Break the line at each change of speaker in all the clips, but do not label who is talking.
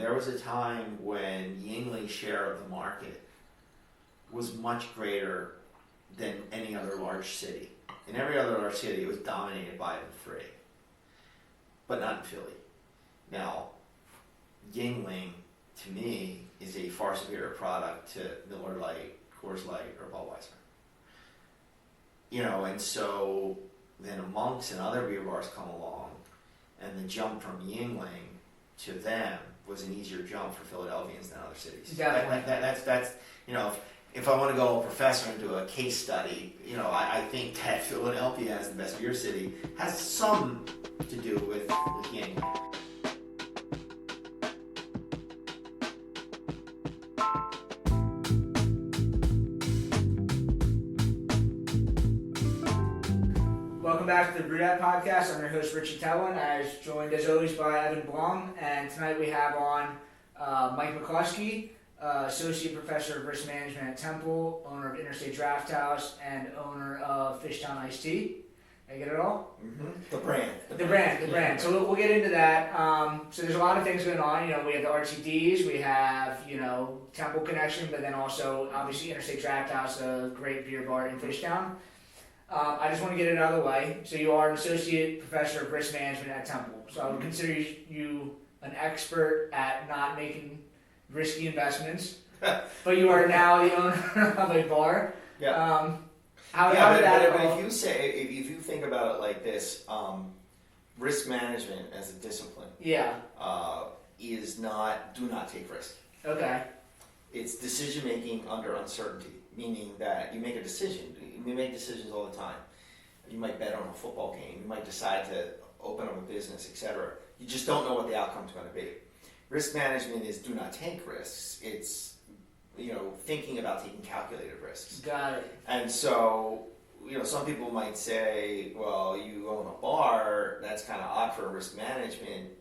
there was a time when Yuengling's share of the market was much greater than any other large city. In every other large city, it was dominated by the free, but not in Philly. Now, Yuengling, to me, is a far superior product to Miller Lite, Coors Light, or Budweiser. And so then Monk's and other beer bars come along, and the jump from Yuengling to them was an easier jump for Philadelphians than other cities.
Definitely.
That's if I want to go a professor and do a case study, I think that Philadelphia as the best beer city has some to do with Yuengling.
Welcome back to the Brew That Podcast. I'm your host, Richie Tevlin, joined as always by Evan Blum. And tonight we have on Mike McCloskey, Associate Professor of Risk Management at Temple, owner of Interstate Drafthouse, and owner of Fishtown Iced Tea. Did I get it all?
Mm-hmm. The brand.
The brand. So we'll get into that. So there's a lot of things going on. We have the RTDs, we have, Temple connection, but then also, obviously, Interstate Drafthouse, a great beer bar in Fishtown. I just want to get it out of the way. So you are an Associate Professor of Risk Management at Temple. So I would consider you an expert at not making risky investments, but you are now the owner of a bar.
Yeah.
But
if you think about it like this, risk management as a discipline, is not do not take risk.
Okay.
It's decision making under uncertainty, meaning that you make a decision. We make decisions all the time. You might bet on a football game. You might decide to open up a business, etc. You just don't know what the outcome's going to be. Risk management is do not take risks. It's thinking about taking calculated risks.
Got it.
And so some people might say, well, you own a bar. That's kind of odd for risk management.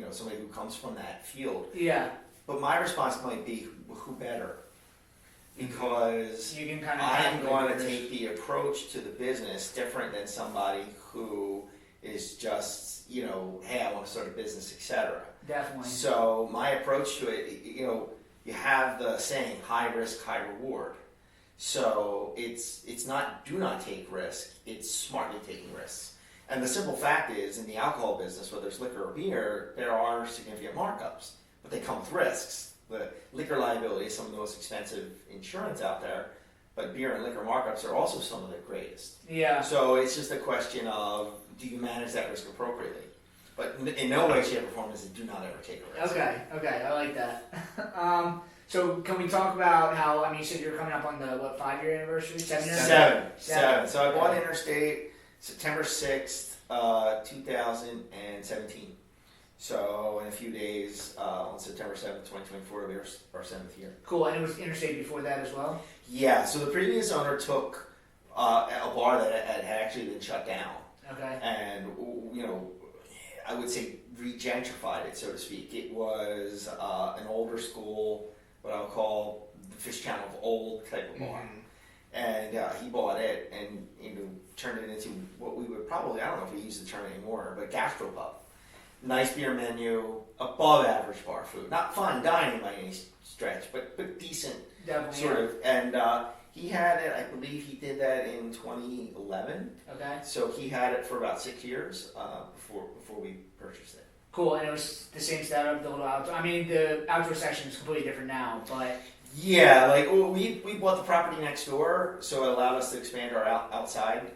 Somebody who comes from that field.
Yeah.
But my response might be, who better? Because
you can kind of
I'm going to take the approach to the business different than somebody who is just, hey, I want to start a business, etc.
Definitely.
So my approach to it, you have the saying, high risk, high reward. So it's not do not take risk, it's smartly taking risks. And the simple fact is, in the alcohol business, whether it's liquor or beer, there are significant markups, but they come with risks. The liquor liability is some of the most expensive insurance out there, but beer and liquor markups are also some of the greatest.
Yeah.
So it's just a question of, do you manage that risk appropriately? But in no way, shape, or form is it do not ever take a risk.
Okay, I like that. So can we talk about how, you said you're coming up on the, 5-year anniversary? 7 years?
Seven. So I bought Interstate September 6th, 2017. So in a few days, on September 7th, 2024, it'll be our 7th year.
Cool, and it was Interstate before that as well?
Yeah, so the previous owner took a bar that had actually been shut down.
Okay.
And, I would say regentrified it, so to speak. It was an older school, what I would call the Fishtown of old type of bar. Mm-hmm. And he bought it and turned it into what we would probably, I don't know if we use the term anymore, but gastropub. Nice beer menu, above average bar food. Not fine dining by any stretch, but decent.
Definitely.
Sort of. And he had it, I believe he did that in 2011.
Okay.
So he had it for about 6 years before we purchased it.
Cool, and it was the same setup, the little outdoor. The outdoor section is completely different now, but...
Yeah, we bought the property next door, so it allowed us to expand our outside.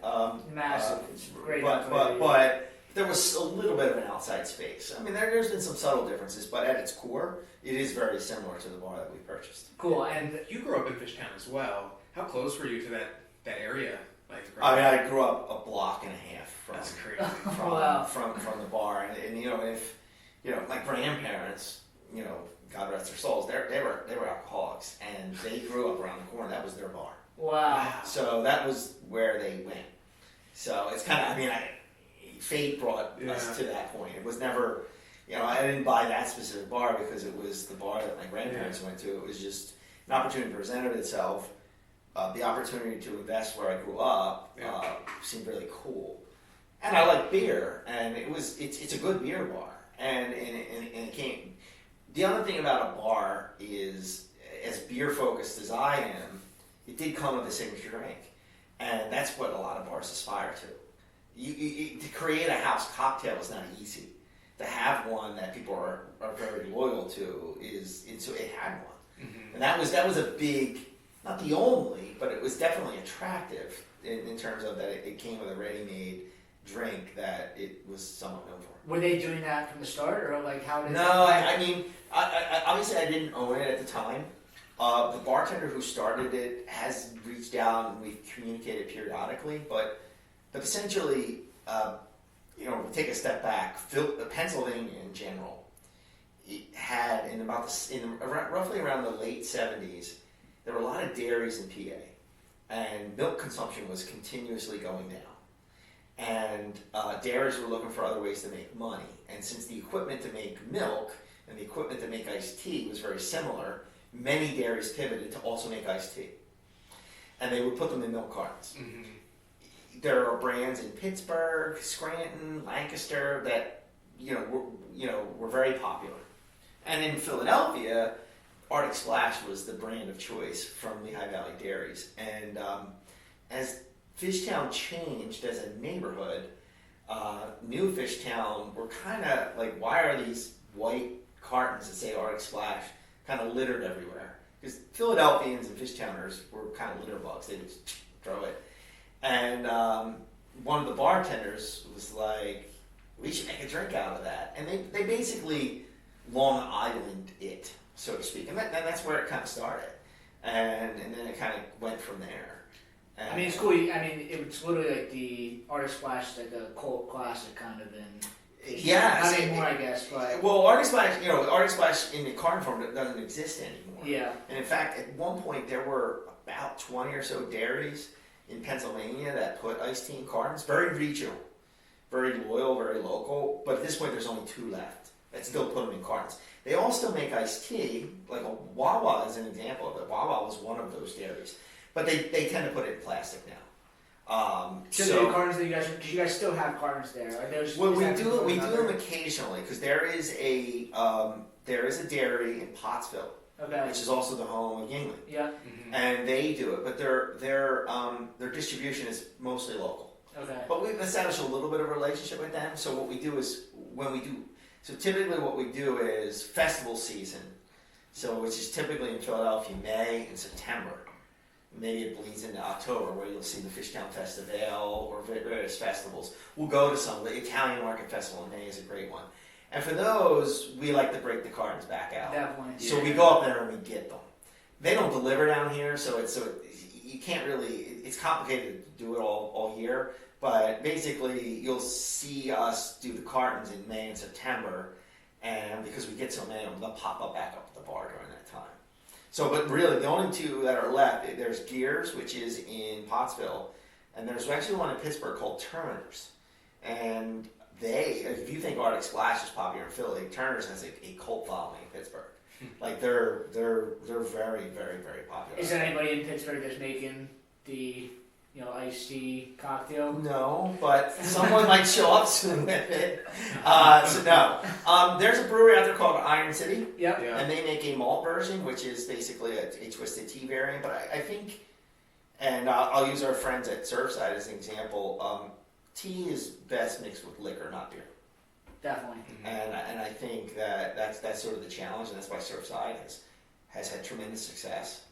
Massive. It's great.
But there was a little bit of an outside space. There's been some subtle differences, but at its core, it is very similar to the bar that we purchased.
Cool, and
you grew up in Fishtown as well. How close were you to that area?
I grew up a block and a half from the bar, and if my grandparents, God rest their souls, they were alcoholics, and they grew up around the corner. That was their bar.
Wow.
So that was where they went. So it's kind of, fate brought us to that point. It was never, I didn't buy that specific bar because it was the bar that my grandparents went to. It was just an opportunity presented itself. The opportunity to invest where I grew up seemed really cool. And I like beer, and it's a good beer bar. And it came The other thing about a bar is, as beer focused as I am, it did come with a signature drink, and that's what a lot of bars aspire to. To create a house cocktail is not easy. To have one that people are very loyal to so it had one, and that was a big, not the only, but it was definitely attractive in terms of that it came with a ready-made drink that it was somewhat known for.
Were they doing that from the start, or like how did?
No, I mean, I obviously I didn't own it at the time. The bartender who started it has reached out and we've communicated periodically, but essentially, take a step back. Pennsylvania in general, it had roughly around the late 70s, there were a lot of dairies in PA, and milk consumption was continuously going down. And dairies were looking for other ways to make money. And since the equipment to make milk and the equipment to make iced tea was very similar, many dairies pivoted to also make iced tea. And they would put them in milk cartons. Mm-hmm. There are brands in Pittsburgh, Scranton, Lancaster that were very popular. And in Philadelphia, Arctic Splash was the brand of choice from the High Valley dairies. And as Fishtown changed as a neighborhood, New Fishtown were kind of like, why are these white cartons that say Arctic Splash kind of littered everywhere? Because Philadelphians and Fishtowners were kind of litter bugs. They just throw it. And one of the bartenders was like, we should make a drink out of that. And they basically Long Island it, so to speak. And that's where it kind of started. And then it kind of went from there. And,
I mean, it's cool. I mean, it's literally like the Arctic Splash, like a cult classic kind of in.
Yeah.
Not anymore, I guess. But
well, Arctic Splash in the carton form doesn't exist anymore.
Yeah.
And in fact, at one point there were about 20 or so dairies in Pennsylvania that put iced tea in cartons. Very regional, very loyal, very local. But at this point, there's only 2 left that still put them in cartons. They all still make iced tea. Like a Wawa is an example of it. Wawa was one of those dairies. But they tend to put it in plastic now.
So the cartons that you guys, because you guys still have cartons there. Are those?
Well, we do them occasionally because there is a dairy in Pottsville,
okay,
which is also the home of Yuengling.
Yeah.
Mm-hmm. And they do it, but their distribution is mostly local.
Okay.
But we've established a little bit of a relationship with them. So what we do is typically what we do is festival season, which is typically in Philadelphia, May and September. Maybe it bleeds into October, where you'll see the Fishtown Festival or various festivals. We'll go to some. The Italian Market Festival in May is a great one. And for those, we like to break the cartons back out.
Definitely.
So we go up there and we get them. They don't deliver down here, so you can't really. It's complicated to do it all year. But basically, you'll see us do the cartons in May and September, and because we get so many of them, they'll pop up back up at the bar during that time. So, but really, the only 2 that are left, there's Gears, which is in Pottsville, and there's actually one in Pittsburgh called Turner's. And if you think Arctic Splash is popular in Philly, Turner's has a cult following in Pittsburgh. Like they're very, very, very popular.
Is there anybody in Pittsburgh that's making the iced tea cocktail?
No, but someone might show up soon with it. So no. There's a brewery out there called Iron City.
Yep.
Yeah.
And they make a malt version, which is basically a twisted tea variant. But I think, and I'll use our friends at Surfside as an example, tea is best mixed with liquor, not beer.
Definitely.
And I think that's sort of the challenge, and that's why Surfside has had tremendous success.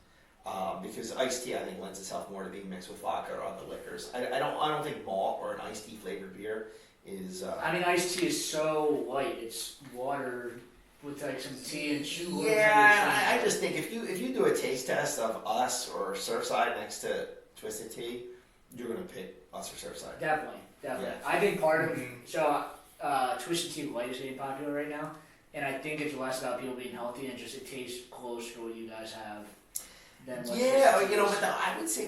Because iced tea, I think, lends itself more to being mixed with vodka or other liquors. I don't think malt or an iced tea flavored beer is.
I mean, iced tea is so light; it's water with like some tea and sugar.
Yeah, I just think if you do a taste test of us or Surfside next to Twisted Tea, you're gonna pick us or Surfside.
Definitely.
Yeah.
I think part of Twisted Tea Light is getting popular right now, and I think it's less about people being healthy and just it tastes close to what you guys have. But
I would say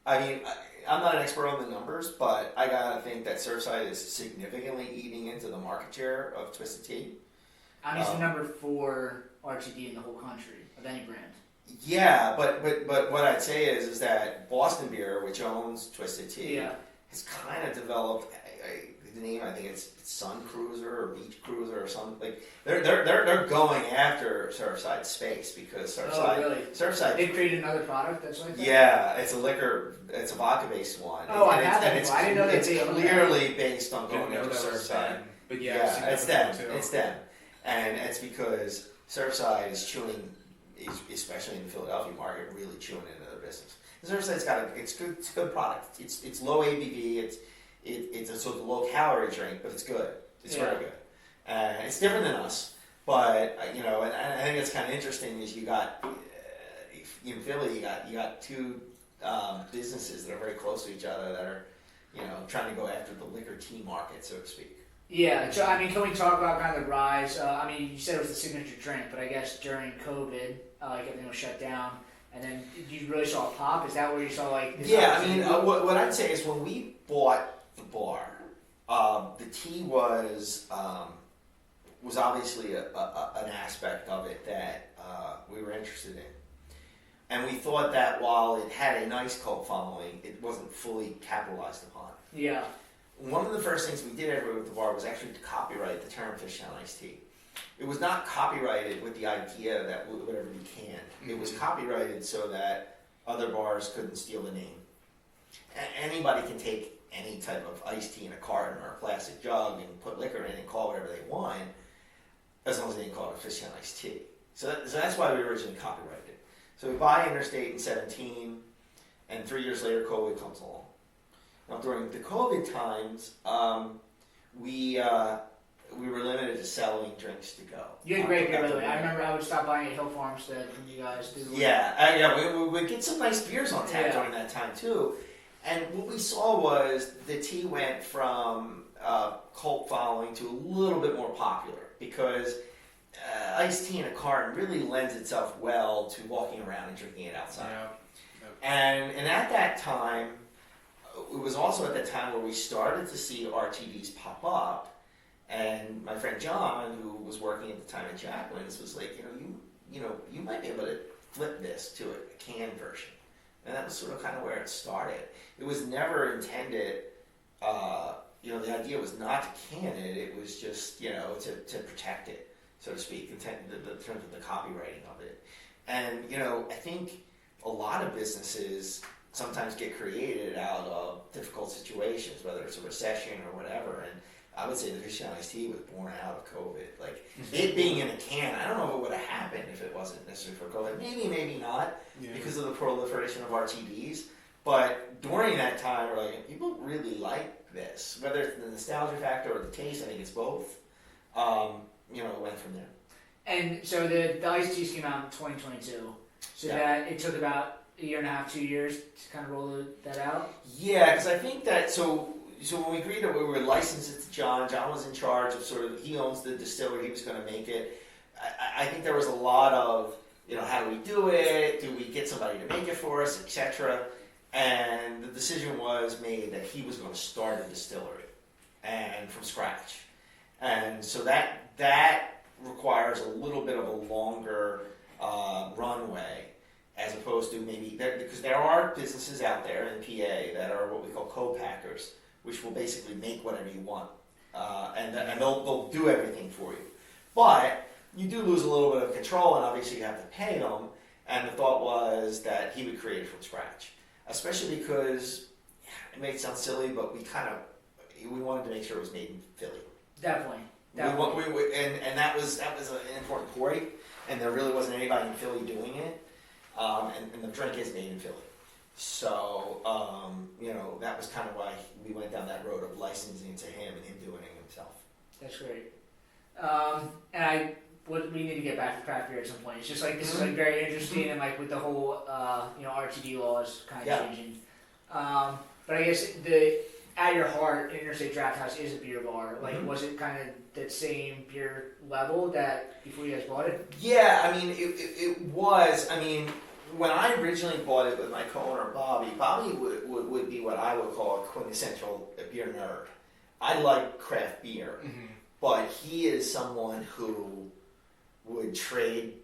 I mean, I'm not an expert on the numbers, but I gotta think that Surfside is significantly eating into the market share of Twisted Tea.
I mean, it's the number 4 RTD in the whole country of any brand.
Yeah, but what I'd say is that Boston Beer, which owns Twisted Tea, has kind of developed the name. I think it's Sun Cruiser or Beach Cruiser or something. Like they're going after Surfside space because Surfside.
Oh, really?
Surfside.
They created another product that's like that?
Yeah, it's a liquor. It's a vodka-based one.
Oh,
and
I have that. I didn't know that.
It's clearly based on
Didn't
going
know
after
that was
Surfside.
them. But yeah, I've seen
it's
that
them.
before, too.
It's them, and it's because Surfside is chewing, especially in the Philadelphia market, really chewing into their business. Surfside's got it's good. It's a good product. It's low ABV. It's a sort of low calorie drink, but it's good. It's very good. It's different than us, but and I think it's kind of interesting is you got in Philly you got two businesses that are very close to each other that are trying to go after the liquor tea market, so to speak.
Yeah, so I mean, can we talk about kind of the rise? I mean, you said it was the signature drink, but I guess during COVID, like everything was shut down, and then you really saw a pop. Is that where you saw like? This
What I'd say is when we bought the bar, the tea was obviously an aspect of it that we were interested in, and we thought that while it had a nice cult following, it wasn't fully capitalized upon.
Yeah.
One of the first things we did ever with the bar was actually to copyright the term Fishtown Iced Tea. It was not copyrighted with the idea that it would ever be canned. It was copyrighted so that other bars couldn't steal the name. Anybody can take any type of iced tea in a carton or a plastic jug and put liquor in it and call it whatever they want, as long as they didn't call it a Fishtown Iced Tea. So that's why we originally copyrighted it. So we buy Interstate in 2017, and 3 years later COVID comes along. Now, during the COVID times, we were limited to selling drinks to go.
You had great beer, by the way. I remember I would stop buying at Hill Farmstead from you guys.
We would get some nice beers on tap during that time, too. And what we saw was the tea went from cult following to a little bit more popular because iced tea in a carton really lends itself well to walking around and drinking it outside. And at that time, it was also at that time where we started to see RTDs pop up, and my friend John, who was working at the time at Jacqueline's, was like, you might be able to flip this to a canned version, and that was sort of kind of where it started. It was never intended. The idea was not to can it; it was just to protect it, so to speak, in terms of the copywriting of it. And I think a lot of businesses sometimes get created out of difficult situations, whether it's a recession or whatever. And I would say the Fishtown Iced Tea was born out of COVID. Like, it being in a can, I don't know if it would have happened if it wasn't necessarily for COVID. Maybe not, because of the proliferation of RTDs. But during that time, we're like, people really like this. Whether it's the nostalgia factor or the taste, I think it's both. It went from there.
And so the iced teas came out in 2022. So that it took about a year and a half, 2 years to kind of roll that out?
Yeah, because I think that, so when we agreed that we were licensed it to John was in charge of he owns the distillery, he was going to make it. I think there was a lot of, how do we do it? Do we get somebody to make it for us, etc.? And the decision was made that he was going to start a distillery, and from scratch. And so that requires a little bit of a longer runway, as opposed to because there are businesses out there in PA that are what we call co-packers, which will basically make whatever you want, and they'll do everything for you. But you do lose a little bit of control, and obviously you have to pay them. And the thought was that he would create it from scratch, especially because it may sound silly, but we wanted to make sure it was made in Philly.
Definitely.
And that was an important point, and there really wasn't anybody in Philly doing it. And the drink is made in Philly. So, that was kind of why we went down that road of licensing it to him and him doing it himself.
That's great. We need to get back to craft beer at some point. It's just like, this is like very interesting, and like with the whole, RTD laws kind of changing. But I guess at your heart, Interstate Drafthouse is a beer bar. Like, was it kind of that same beer level that before you guys bought it?
Yeah, I mean, it was. I mean, when I originally bought it with my co-owner Bobby would be what I would call a quintessential beer nerd. I like craft beer, but he is someone who would trade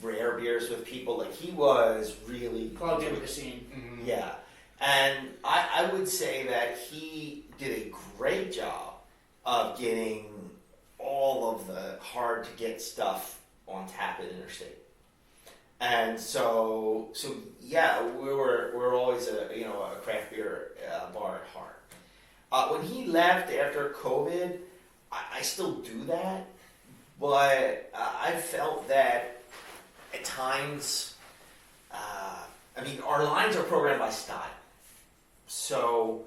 rare beers with people. Like, he was really
plugged into the scene.
Yeah. And I would say that he did a great job of getting all of the hard to get stuff on tap at Interstate. And so yeah, we're always a craft beer bar at heart. When he left after COVID, I still do that, but I felt that at times, our lines are programmed by style. So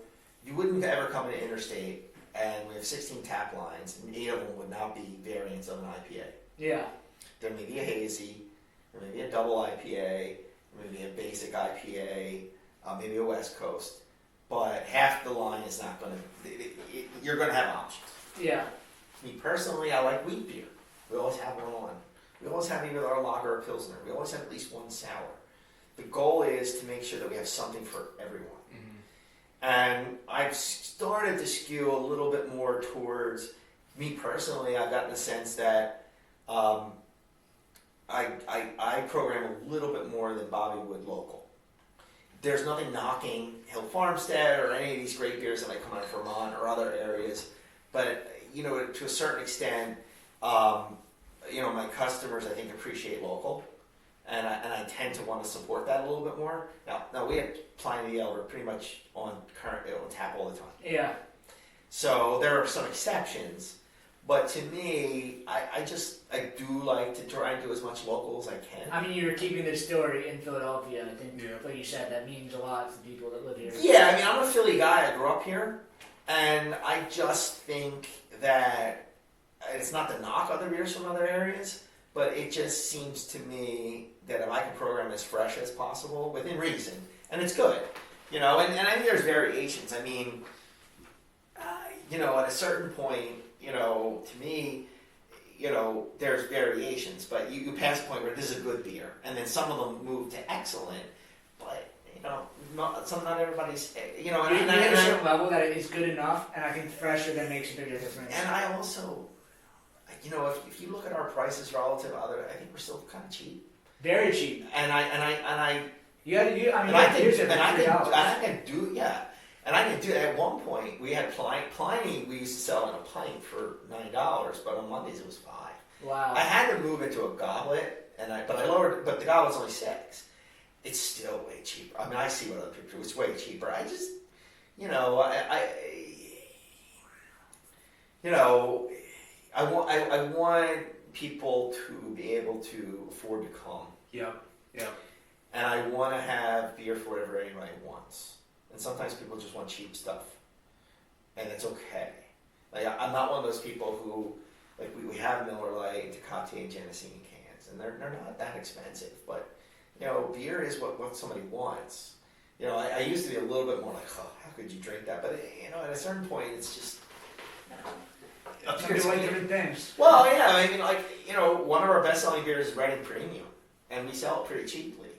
you wouldn't ever come into Interstate and we have 16 tap lines, and 8 of them would not be variants of an IPA.
Yeah.
There may be a hazy, there may be a double IPA, there may be a basic IPA, maybe a West Coast, but half the line is not going to, you're going to have options.
Yeah.
Me personally, I like wheat beer. We always have one on. We always have either our lager or pilsner. We always have at least one sour. The goal is to make sure that we have something for everyone. And I've started to skew a little bit more towards, me personally, I've gotten the sense that I program a little bit more than Bobby would local. There's nothing knocking Hill Farmstead or any of these great beers that might come out of Vermont or other areas, but to a certain extent, my customers I think appreciate local. And I tend to want to support that a little bit more. Now we have Pliny the Elder pretty much on tap all the time.
Yeah.
So there are some exceptions, but to me, I do like to try and do as much local as I can.
I mean, you're keeping the distillery in Philadelphia. I think, like you said, that means a lot to the people that live here.
Yeah, I'm a Philly guy. I grew up here, and I just think that it's not to knock other beers from other areas, but it just seems to me that if I can program as fresh as possible, within reason, and it's good, and I think there's variations. I mean, at a certain point, to me, there's variations, but you pass a point where this is a good beer, and then some of them move to excellent, but, not everybody's,
You at a certain level that it is good enough, and I think fresher then makes a bigger difference.
And I also, if you look at our prices relative to other, I think we're still kind of cheap.
Very cheap.
And I can do that. At one point, we had Pliny. We used to sell in a pint for $9, but on Mondays it was $5.
Wow.
I had to move into a goblet, but I lowered. But the goblet's only $6. It's still way cheaper. I mean, I see what other people do. It's way cheaper. I just, I want people to be able to afford to come.
Yeah.
And I want to have beer for whatever anybody wants. And sometimes people just want cheap stuff. And it's okay. Like, I'm not one of those people who, we have Miller Lite and Tecate and Genesee in cans. And they're not that expensive. But, beer is what somebody wants. I used to be a little bit more like, oh, how could you drink that? But, at a certain point, it's just...
People like different things.
Well, yeah, one of our best-selling beers is Reading Premium, and we sell it pretty cheaply.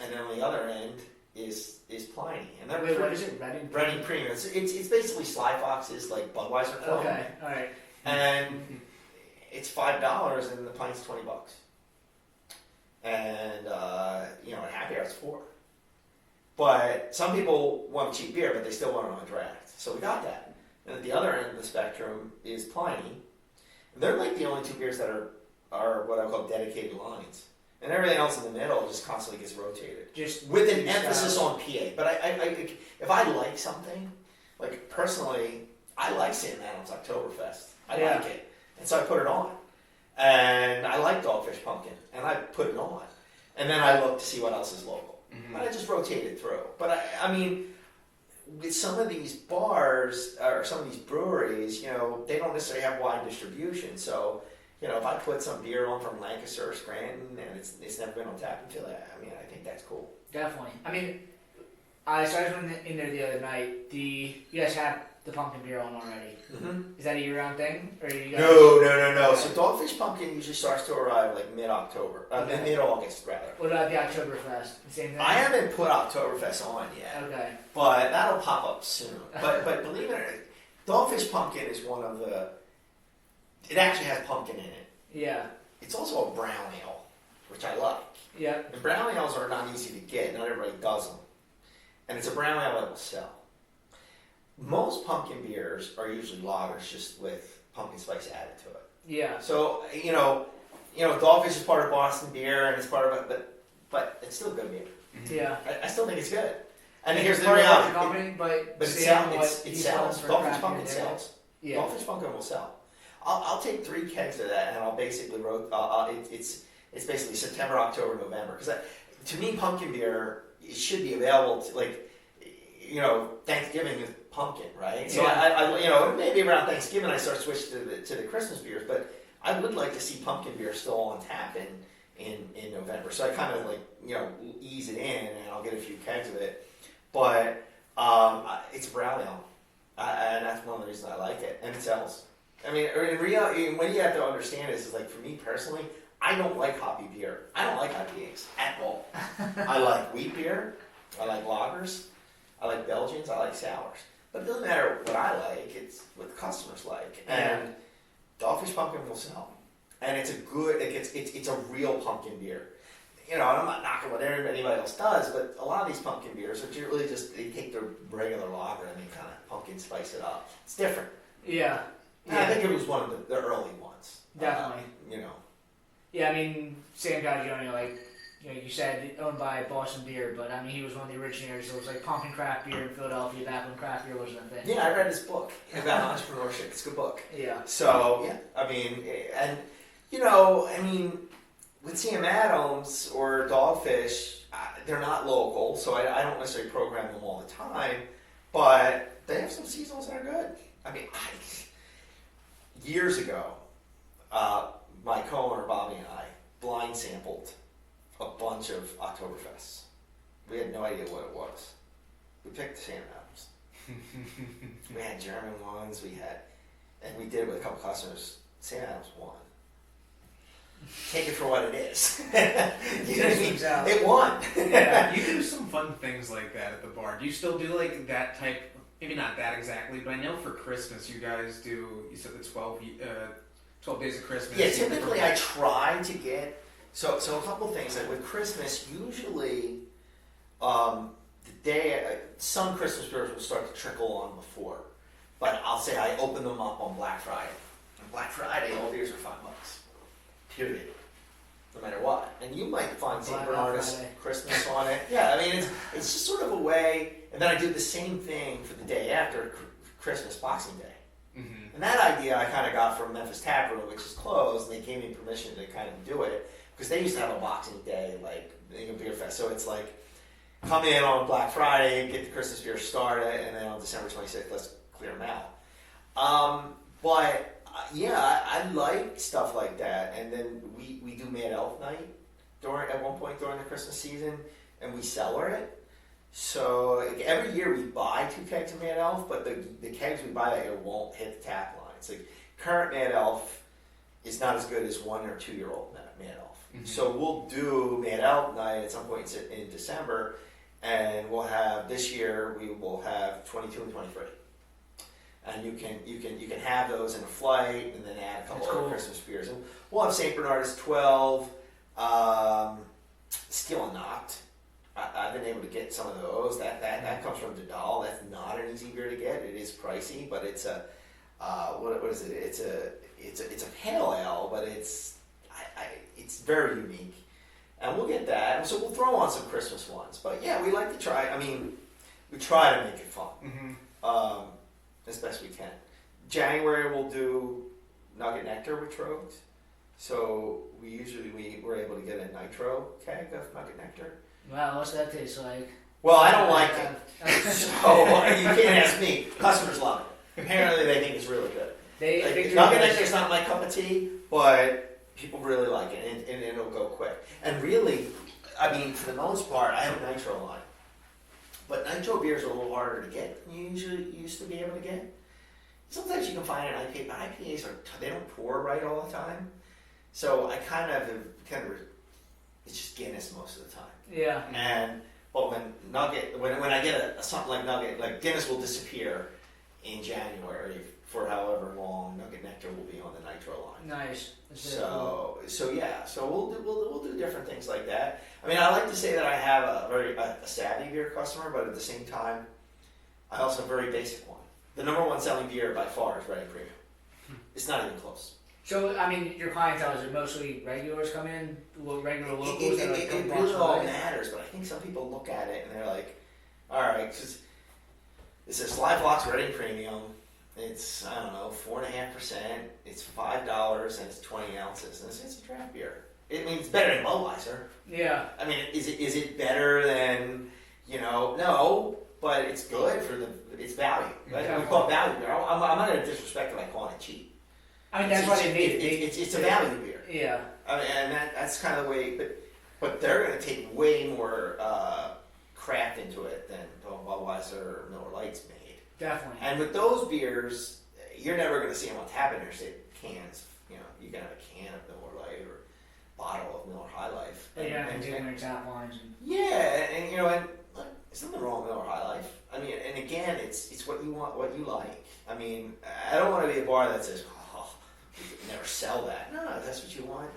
And then on the other end is Pliny, and they're
what is it?
Reading Premium. It's basically Sly Fox's Budweiser clone.
Okay, all right.
And it's $5, and the pint's $20. And at happy hour it's $4. But some people want cheap beer, but they still want it on draft. So we got that. And at the other end of the spectrum is Pliny. And they're the only two beers that are what I call dedicated lines. And everything else in the middle just constantly gets rotated.
Just
with an emphasis on PA. But I if I like something, personally, I like St. Adam's Oktoberfest. I like it. And so I put it on. And I like Dogfish Pumpkin. And I put it on. And then I look to see what else is local. Mm-hmm. And I just rotate it through. But I mean... with some of these bars or some of these breweries, they don't necessarily have wide distribution. So, if I put some beer on from Lancaster or Scranton and it's never been on tap in Philly, I think that's cool.
Definitely. I mean, I went in there the other night. You guys have the pumpkin beer on already. Mm-hmm. Is that a year-round thing, or you guys?
No. So Dogfish Pumpkin usually starts to arrive mid-October, mid-August rather.
What about the Oktoberfest? The same thing.
I haven't put Oktoberfest on yet.
Okay.
But that'll pop up soon. But believe it or not, Dogfish Pumpkin is one of the. It actually has pumpkin in it.
Yeah.
It's also a brown ale, which I like.
Yeah.
And brown ales are not easy to get. Not everybody does them. And it's a brown ale that will sell. most pumpkin beers are usually lagers just with pumpkin spice added to it.
Yeah.
So, Dogfish is part of Boston beer and it's part of it, but it's still good beer.
Yeah.
I still think it's good. And here's the
Part of
reality.
the company, but
It sells. Dogfish pumpkin sells.
Yeah.
Dogfish pumpkin will sell. I'll take 3 kegs of that and I'll basically it's basically September, October, November. Because to me, pumpkin beer, it should be available to, Thanksgiving is pumpkin, right? So
Yeah.
maybe around Thanksgiving I start switching to the Christmas beers, but I would like to see pumpkin beer still on tap in November. So I kind of ease it in and I'll get a few kegs of it. But it's a brown ale, and that's one of the reasons I like it, and it sells. I mean, in reality, what you have to understand is like for me personally, I don't like hoppy beer. I don't like IPAs at all. I like wheat beer. I like lagers. I like Belgians. I like sours. But it doesn't matter what I like. It's what the customers like. And Dogfish Pumpkin will sell. And it's it's a real pumpkin beer. And I'm not knocking what anybody else does, but a lot of these pumpkin beers are really just, they take their regular lager and they kind of pumpkin spice it up. It's different.
Yeah.
I think it was one of the early ones.
Definitely. Yeah, I mean, Sam Gaggione, you said owned by Boston Beer, but I mean, he was one of the originators. So it was like pumpkin craft beer in Philadelphia back when craft beer wasn't a thing.
Yeah, I read his book about entrepreneurship. It's a good book.
Yeah.
So, I mean, with Sam Adams or Dogfish, they're not local, so I don't necessarily program them all the time, but they have some seasonals that are good. I mean, years ago, my co-owner Bobby and I blind sampled a bunch of Oktoberfests. We had no idea what it was. We picked Sam Adams. We had German ones, and we did it with a couple customers. Sam Adams won. Take it for what it is. You know what I mean? It won.
Yeah, you do some fun things like that at the bar. Do you still do like that type? Maybe not that exactly, but I know for Christmas you guys do. You said the 12 days of Christmas.
Yeah, typically I try to get so a couple things. Like with Christmas, usually the day some Christmas beers will start to trickle on before, but I'll say I open them up on Black Friday. On Black Friday, all beers are $5. Period. No matter what. And you might find St. Bernardus Christmas on it. Yeah, I mean, it's just sort of a way. And then I do the same thing for the day after Christmas, Boxing Day. Mm-hmm. And that idea I kind of got from Memphis Tap Room, which is closed, and they gave me permission to kind of do it. Because they used to have a Boxing Day, beer fest. So it's like, come in on Black Friday, get the Christmas beer started, and then on December 26th, let's clear them out. I like stuff like that, and then we do Mad Elf Night at one point during the Christmas season, and we cellar it. So every year we buy 2 kegs of Mad Elf, but the kegs we buy that year won't hit the tap line. It's like current Mad Elf is not as good as 1 or 2 year old Mad Elf. Mm-hmm. So we'll do Mad Elf Night at some point in December, and this year we will have 22 and 23. And you can have those in a flight, and then add a couple other Christmas beers. And we'll have St. Bernardus 12, Steel and Knocked. I've been able to get some of those. That comes from Didal. That's not an easy beer to get. It is pricey, but it's a what is it? It's a pale ale, but it's very unique. And we'll get that. So we'll throw on some Christmas ones. But yeah, we like to try. I mean, we try to make it fun. Mm-hmm. As best we can. January we'll do Nugget Nectar with Troegs. So we were able to get a nitro keg of Nugget Nectar.
Wow, what's that taste like?
Well, I don't like it. So you can't ask me. Customers love it. Apparently they think it's really good. Nugget Nectar is not my cup of tea, but people really like it, and it'll go quick. And really, I mean, for the most part, I have a nitro line. But nitro beers are a little harder to get than you usually used to be able to get. Sometimes you can find an IPA, but IPAs they don't pour right all the time. So I kind of it's just Guinness most of the time.
Yeah.
But when I get something like Nugget, like Guinness will disappear in January for however long. Nugget Nectar will be on the nitro line.
Nice.
So we'll do different things like that. I mean, I like to say that I have a savvy beer customer, but at the same time, I also have a very basic one. The number one selling beer by far is Reading Premium. It's not even close.
So, I mean, your clientele, is it mostly regulars come in? Regular locals?
It really all matters, but I think some people look at it and they're like, all right, because it's a Sly Fox Brewing Premium. It's, I don't know, 4.5%. It's $5 and it's 20 ounces. And it's a draft beer. I mean, it's better than Budweiser.
Yeah.
I mean, is it better than, no, but it's good for it's value. Right?
Yeah.
We call it value beer. I'm not going to disrespect it by calling it cheap.
I mean, that's why they made it.
It's a value beer.
Yeah.
I mean, and that's kind of the way, but they're going to take way more craft into it than Budweiser or Miller Lite's made.
Definitely.
And with those beers, you're never going to see them on tap in Interstate cans. You can have a can of Miller Lite or a bottle of Miller High Life.
And their tap lines.
Yeah, and look, there's nothing wrong with Miller High Life. I mean, and again, it's what you want, what you like. I mean, I don't want to be a bar that says, you could never sell that. No, if that's what you want.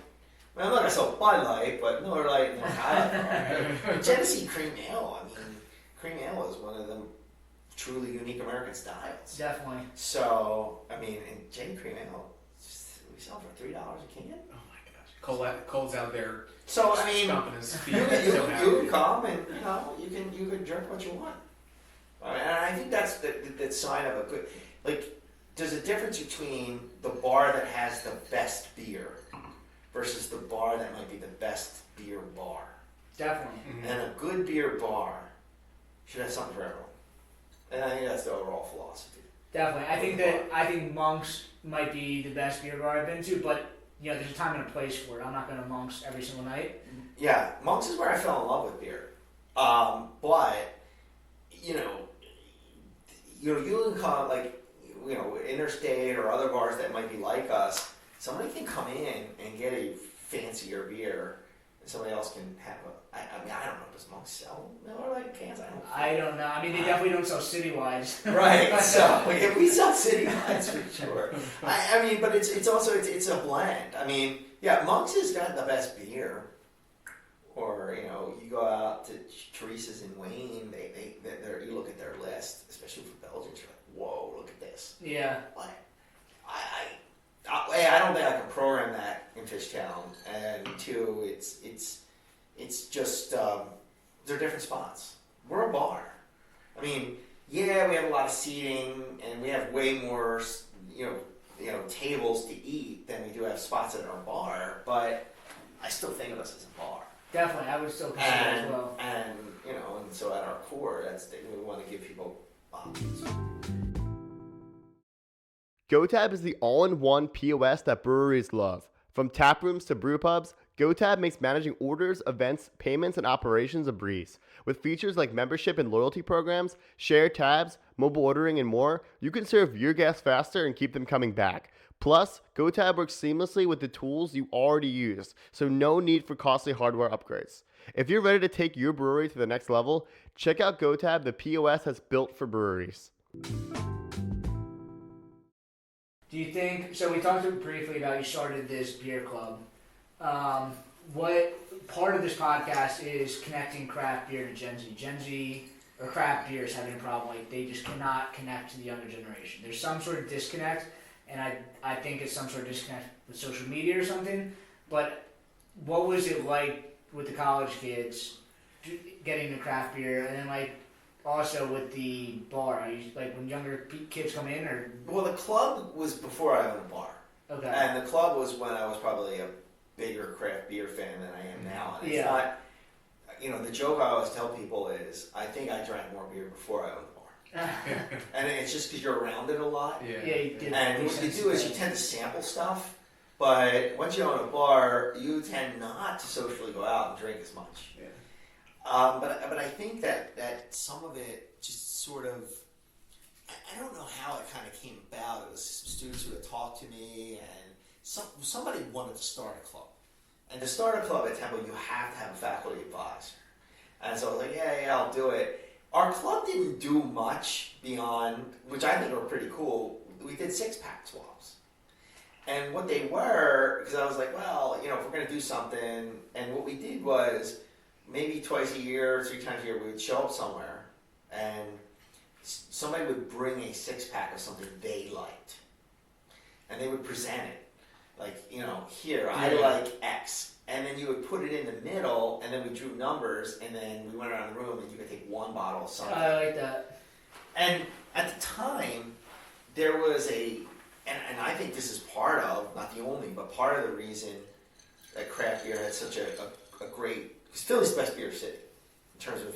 I mean, I'm not going to sell Bud Light, but Miller Lite and Miller High Life. Genesee Cream Ale, I mean, Cream Ale is one of the truly unique American styles.
Definitely.
So, I mean, and Jenny Cream Ale, we sell for $3 a can.
Oh my gosh. Cole's out there.
So, I mean,
stomping his feet.
you can come and, you can drink what you want. And I think that's the sign of a good, there's a difference between the bar that has the best beer versus the bar that might be the best beer bar.
Definitely.
Mm-hmm. And a good beer bar should have something for everyone. And I think that's the overall philosophy.
Definitely. I think Monk's might be the best beer bar I've been to, but there's a time and a place for it. I'm not going to Monk's every single night.
Yeah, Monk's is where I fell in love with beer. But you can come Interstate or other bars that might be like us, somebody can come in and get a fancier beer, and somebody else can have I don't know, does Monk sell Miller Lite cans?
I don't know. I mean, they definitely don't sell city-wise.
Right, so we sell city-wise for sure. I mean, but it's also a blend. I mean, yeah, Monk's has got the best beer. Or, you go out to Teresa's in Wayne, you look at their list, especially for Belgians, you're like, whoa, look at this.
Yeah.
But I don't think I can program that in Fishtown. And two, it's just, they're different spots. We're a bar. I mean, yeah, we have a lot of seating, and we have way more, tables to eat than we do have spots at our bar, but I still think of us as a bar.
Definitely, I would still consider it as well.
And so at our core, we want to give people options.
GoTab is the all-in-one POS that breweries love. From tap rooms to brew pubs, GoTab makes managing orders, events, payments, and operations a breeze. With features like membership and loyalty programs, shared tabs, mobile ordering, and more, you can serve your guests faster and keep them coming back. Plus, GoTab works seamlessly with the tools you already use, so no need for costly hardware upgrades. If you're ready to take your brewery to the next level, check out GoTab, the POS that's built for breweries.
Do you think, so we talked briefly about you started this beer club. What part of this podcast is connecting craft beer to Gen Z? Gen Z or craft beer is having a problem, they just cannot connect to the younger generation. There's some sort of disconnect, and I think it's some sort of disconnect with social media or something, but what was it like with the college kids getting the craft beer, and then also with the bar? Are you, when younger kids come in, or? Well,
the club was before I owned a bar.
Okay.
And the club was when I was probably a bigger craft beer fan than I am now. And it's not, the joke I always tell people is, I think I drank more beer before I owned the bar. And it's just because you're around it a lot.
Yeah, you did.
And what you do is you tend to sample stuff, but once you own a bar, you tend not to socially go out and drink as much.
Yeah.
But I think that some of it just sort of, I don't know how it kind of came about. It was some students who had talked to me, and somebody wanted to start a club. And to start a club at Temple, you have to have a faculty advisor. And so I was like, yeah, I'll do it. Our club didn't do much beyond, which I think were pretty cool. We did 6-pack swaps. And what they were, because I was like, well, if we're going to do something, and what we did was maybe twice a year, 3 times a year, we would show up somewhere and somebody would bring a 6-pack of something they liked, and they would present it. Like, you know, here, I like X. And then you would put it in the middle, and then we drew numbers, and then we went around the room, and you could take one bottle of something.
I like that.
And at the time, there was and I think this is part of, not the only, but part of the reason that craft beer had such a great, because Philly's the best beer city in terms of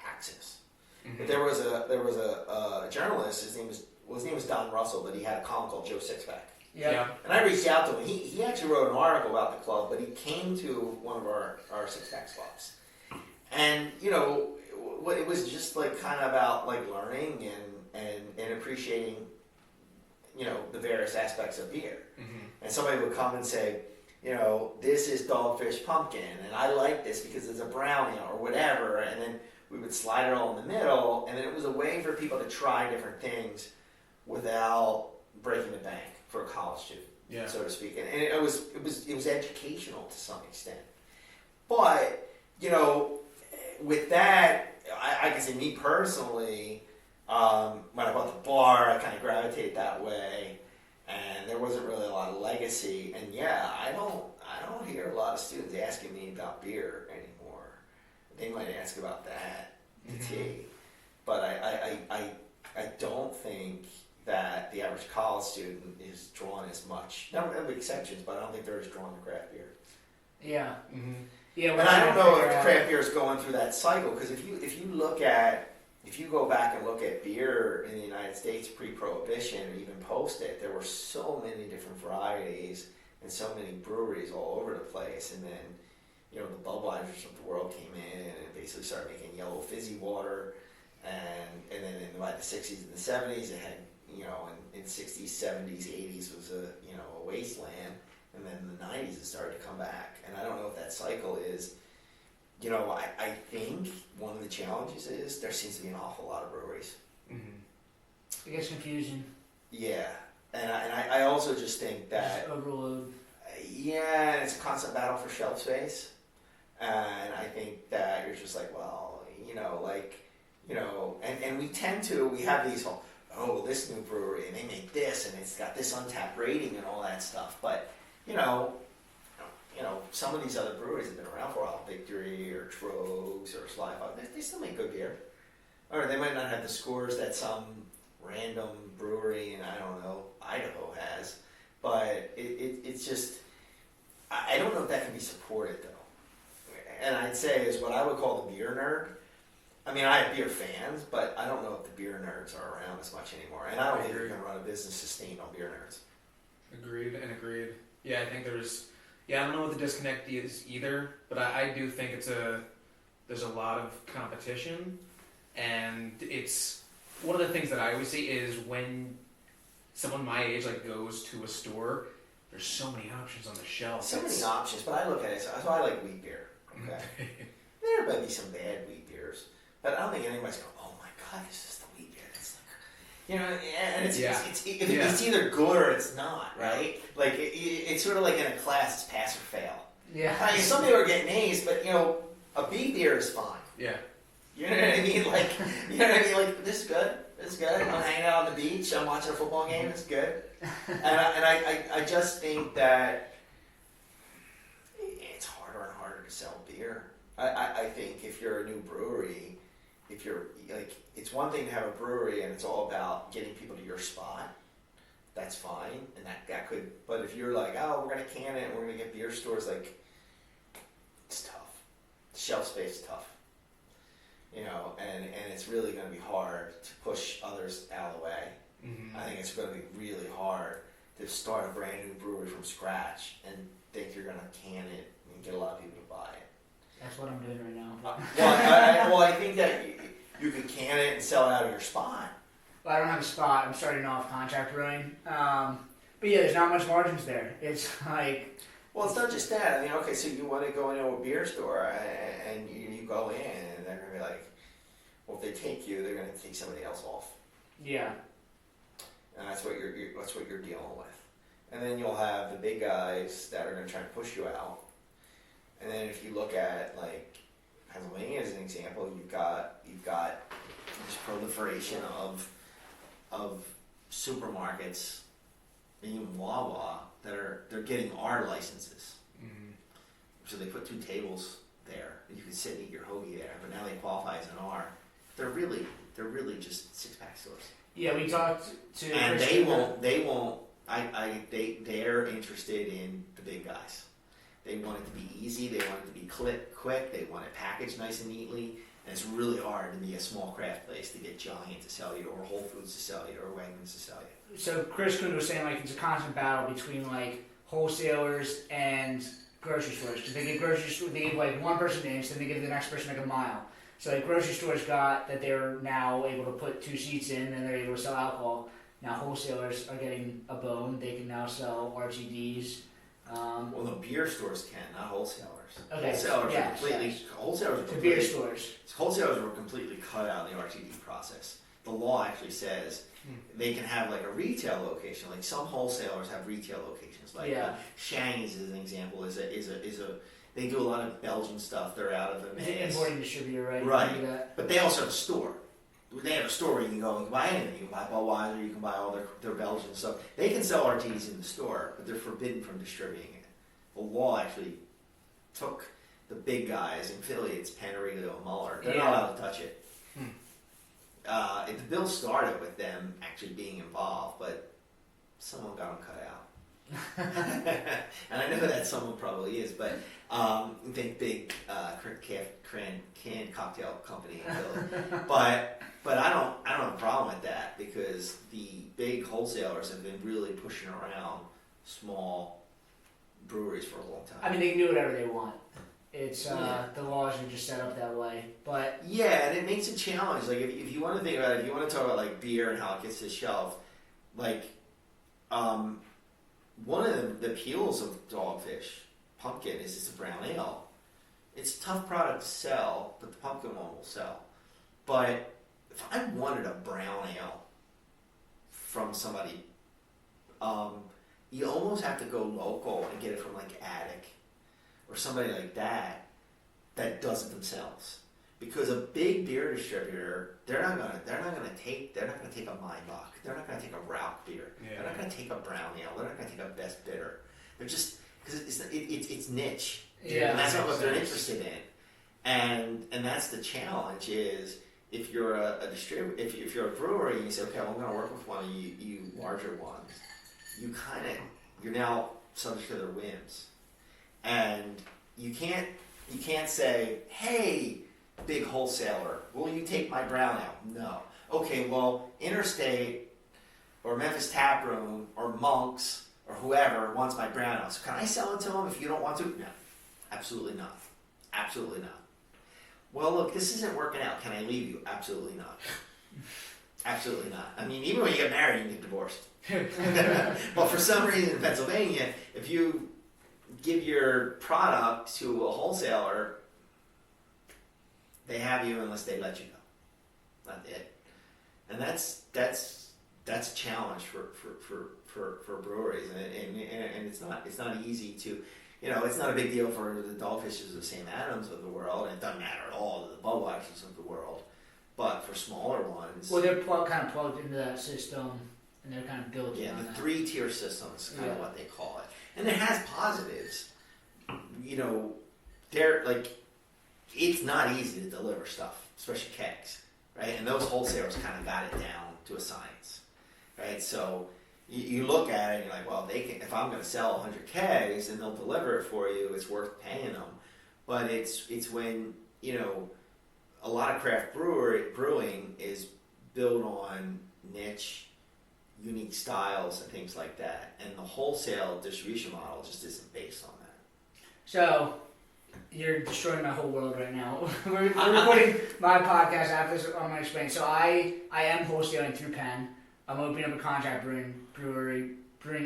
access. Mm-hmm. But there was a journalist, his name was Don Russell, but he had a column called Joe Sixpack.
Yeah.
And I reached out to him. He actually wrote an article about the club, but he came to one of our 6-pack spots. And, you know, it was just like kind of about like learning and appreciating, you know, the various aspects of beer. Mm-hmm. And somebody would come and say, you know, this is Dogfish Pumpkin, and I like this because it's a brownie or whatever. And then we would slide it all in the middle, and then it was a way for people to try different things without breaking the bank for a college student, so to speak. And it was educational to some extent. But, you know, with that, I can say me personally, when I bought the bar, I kind of gravitated that way, and there wasn't really a lot of legacy. And yeah, I don't hear a lot of students asking me about beer anymore. They might ask about that, the tea, but I don't think that the average college student is drawn as much. There are exceptions, but I don't think they're as drawn to craft beer.
Yeah. Mm-hmm. Yeah.
And I don't know if craft beer is going through that cycle, because if you go back and look at beer in the United States pre-Prohibition or even post it, there were so many different varieties and so many breweries all over the place. And then, you know, the Budweisers of the world came in and basically started making yellow fizzy water. And then by the 60s and the 70s, it had, you know, in 60s, 70s, 80s was a wasteland, and then in the 90s it started to come back. And I don't know if that cycle is, you know, I think one of the challenges is there seems to be an awful lot of breweries.
Mm-hmm. It gets confusing.
Yeah, and I also just think that
just overload.
Yeah, it's a constant battle for shelf space, and I think that you're just like, well, you know, like, you know, and we have these whole, oh, this new brewery, and they make this, and it's got this untapped rating and all that stuff. But, you know, some of these other breweries have been around for a while, Victory or Troegs or Sly Fox, they still make good beer. Or they might not have the scores that some random brewery in, I don't know, Idaho has. But it's just, I don't know if that can be supported, though. And I'd say is what I would call the beer nerd. I mean, I have beer fans, but I don't know if the beer nerds are around as much anymore. And I don't think you're going to run a business sustained on beer nerds.
Agreed. Yeah, I think I don't know what the disconnect is either, but I do think there's a lot of competition, and it's one of the things that I always see is when someone my age like goes to a store, there's so many options on the shelf.
So many options, but I look at it, so I like wheat beer. Okay, there might be some bad wheat beers. But I don't think anybody's going, oh my God, this is the wheat beer. That's like, you know, and it's either good or it's not, right? Like, it's sort of like in a class, it's pass or fail.
Yeah.
I mean, some people are getting A's, but, you know, a B beer is fine.
Yeah.
You know what I mean? Like, you know what I mean? Like, this is good. This is good. I'm hanging out on the beach. I'm watching a football game. It's good. And I just think that it's harder and harder to sell beer. I think if you're a new brewery, if you're like, it's one thing to have a brewery and it's all about getting people to your spot. That's fine, and that could. But if you're like, oh, we're gonna can it, and we're gonna get beer stores, like, it's tough. Shelf space is tough, you know, and it's really gonna be hard to push others out of the way. Mm-hmm. I think it's gonna be really hard to start a brand new brewery from scratch and think you're gonna can it and get a lot of people to buy it.
That's what I'm doing right now.
Well, I think that you could can it and sell it out of your spot.
Well, I don't have a spot. I'm starting off contract brewing. But yeah, there's not much margins there. It's like...
Well, it's not just that. I mean, okay, so you want to go into a beer store and you go in and they're going to be like, well, if they take you, they're going to take somebody else off.
Yeah.
And that's what you're dealing with. And then you'll have the big guys that are going to try to push you out. And then if you look at, like, Pennsylvania as an example, you've got this proliferation of supermarkets and even Wawa they're getting R licenses.
Mm-hmm.
So they put 2 tables there, and you can sit and eat your hoagie there. But now they qualify as an R. They're really just 6-pack stores.
Yeah, we talked to.
And they won't. They're interested in the big guys. They want it to be easy. They want it to be quick. They want it packaged nice and neatly. And it's really hard to be a small craft place to get Giant to sell you, or Whole Foods to sell you, or Wegmans to sell you.
So Chris Kuhn was saying like it's a constant battle between like wholesalers and grocery stores, because they give like one person an inch, then they give the next person like a mile. So like grocery stores got that they're now able to put 2 seats in, and they're able to sell alcohol. Now wholesalers are getting a bone; they can now sell RTDs.
Well, the beer stores can, not wholesalers.
Okay.
Wholesalers are completely.
Yes.
Wholesalers are
To
completely.
beer stores.
Wholesalers were completely cut out of the RTD process. The law actually says they can have like a retail location. Like some wholesalers have retail locations. Like Shang's, as an example, is a. They do a lot of Belgian stuff. They're out of the
It's an importing distributor, right?
Right. But they also have a store. They have a store where you can go and buy anything. You can buy Budweiser, you can buy all their Belgian stuff. They can sell RTDs in the store, but they're forbidden from distributing it. The law actually took the big guys in Philly, it's Panarello and Muller. They're not allowed to touch it. The bill started with them actually being involved, but someone got them cut out. And I know that someone probably is, but I think big canned cocktail company in Philly. But I don't have a problem with that, because the big wholesalers have been really pushing around small breweries for a long time.
I mean, they can do whatever they want. It's the laws are just set up that way. But
yeah, and it makes a challenge. Like if you want to think about it, if you want to talk about like beer and how it gets to the shelf, like one of the appeals of Dogfish Pumpkin is it's a brown ale. It's a tough product to sell, but the pumpkin one will sell. But if I wanted a brown ale from somebody, you almost have to go local and get it from like Attic or somebody like that does it themselves. Because a big beer distributor, they're not gonna take a Meinbach. They're not gonna take a Rauch beer. Yeah. They're not gonna take a brown ale. They're not gonna take a Best Bitter. They're just because it's niche.
Yeah,
and that's not what they're interested in. And that's the challenge is if you're a distributor, if you're a brewery and you say, okay, well, I'm going to work with one of you larger ones, you're now subject to their whims, and you can't say, hey, big wholesaler, will you take my brown ale? No. Okay, well, Interstate or Memphis Taproom or Monk's or whoever wants my brown ale. So can I sell it to them if you don't want to? No, absolutely not. Absolutely not. Well, look, this isn't working out. Can I leave you? Absolutely not. Absolutely not. I mean, even when you get married, you can get divorced. But for some reason in Pennsylvania, if you give your product to a wholesaler, they have you unless they let you go. Not it. And that's a challenge for breweries, and it's not easy to. It's not a big deal for the Dogfishes of St. Adams of the world, and it doesn't matter at all to the Budweisers of the world. But for smaller ones...
Well, they're kind of plugged into that system, and they're kind of built
yeah,
on
the
that.
3-tier system is kind of what they call it. And it has positives. They're like... It's not easy to deliver stuff, especially kegs, right? And those wholesalers kind of got it down to a science, right? So... You look at it and you're like, well, if I'm going to sell 100 kegs and they'll deliver it for you, it's worth paying them. But it's when, a lot of craft brewing is built on niche, unique styles and things like that. And the wholesale distribution model just isn't based on that.
So, you're destroying my whole world right now. we're recording my podcast after this. I'm going to explain. So I am wholesaling through Penn. I'm opening up a contract brewery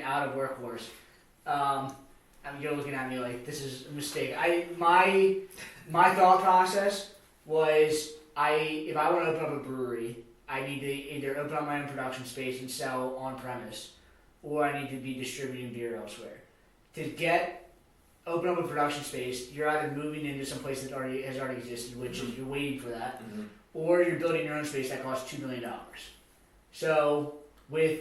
out of Workhorse. You're looking at me like this is a mistake. My thought process was if I want to open up a brewery, I need to either open up my own production space and sell on premise, or I need to be distributing beer elsewhere. To get open up a production space, you're either moving into some place that has already existed, which is you're waiting for that, or you're building your own space that costs $2 million. So with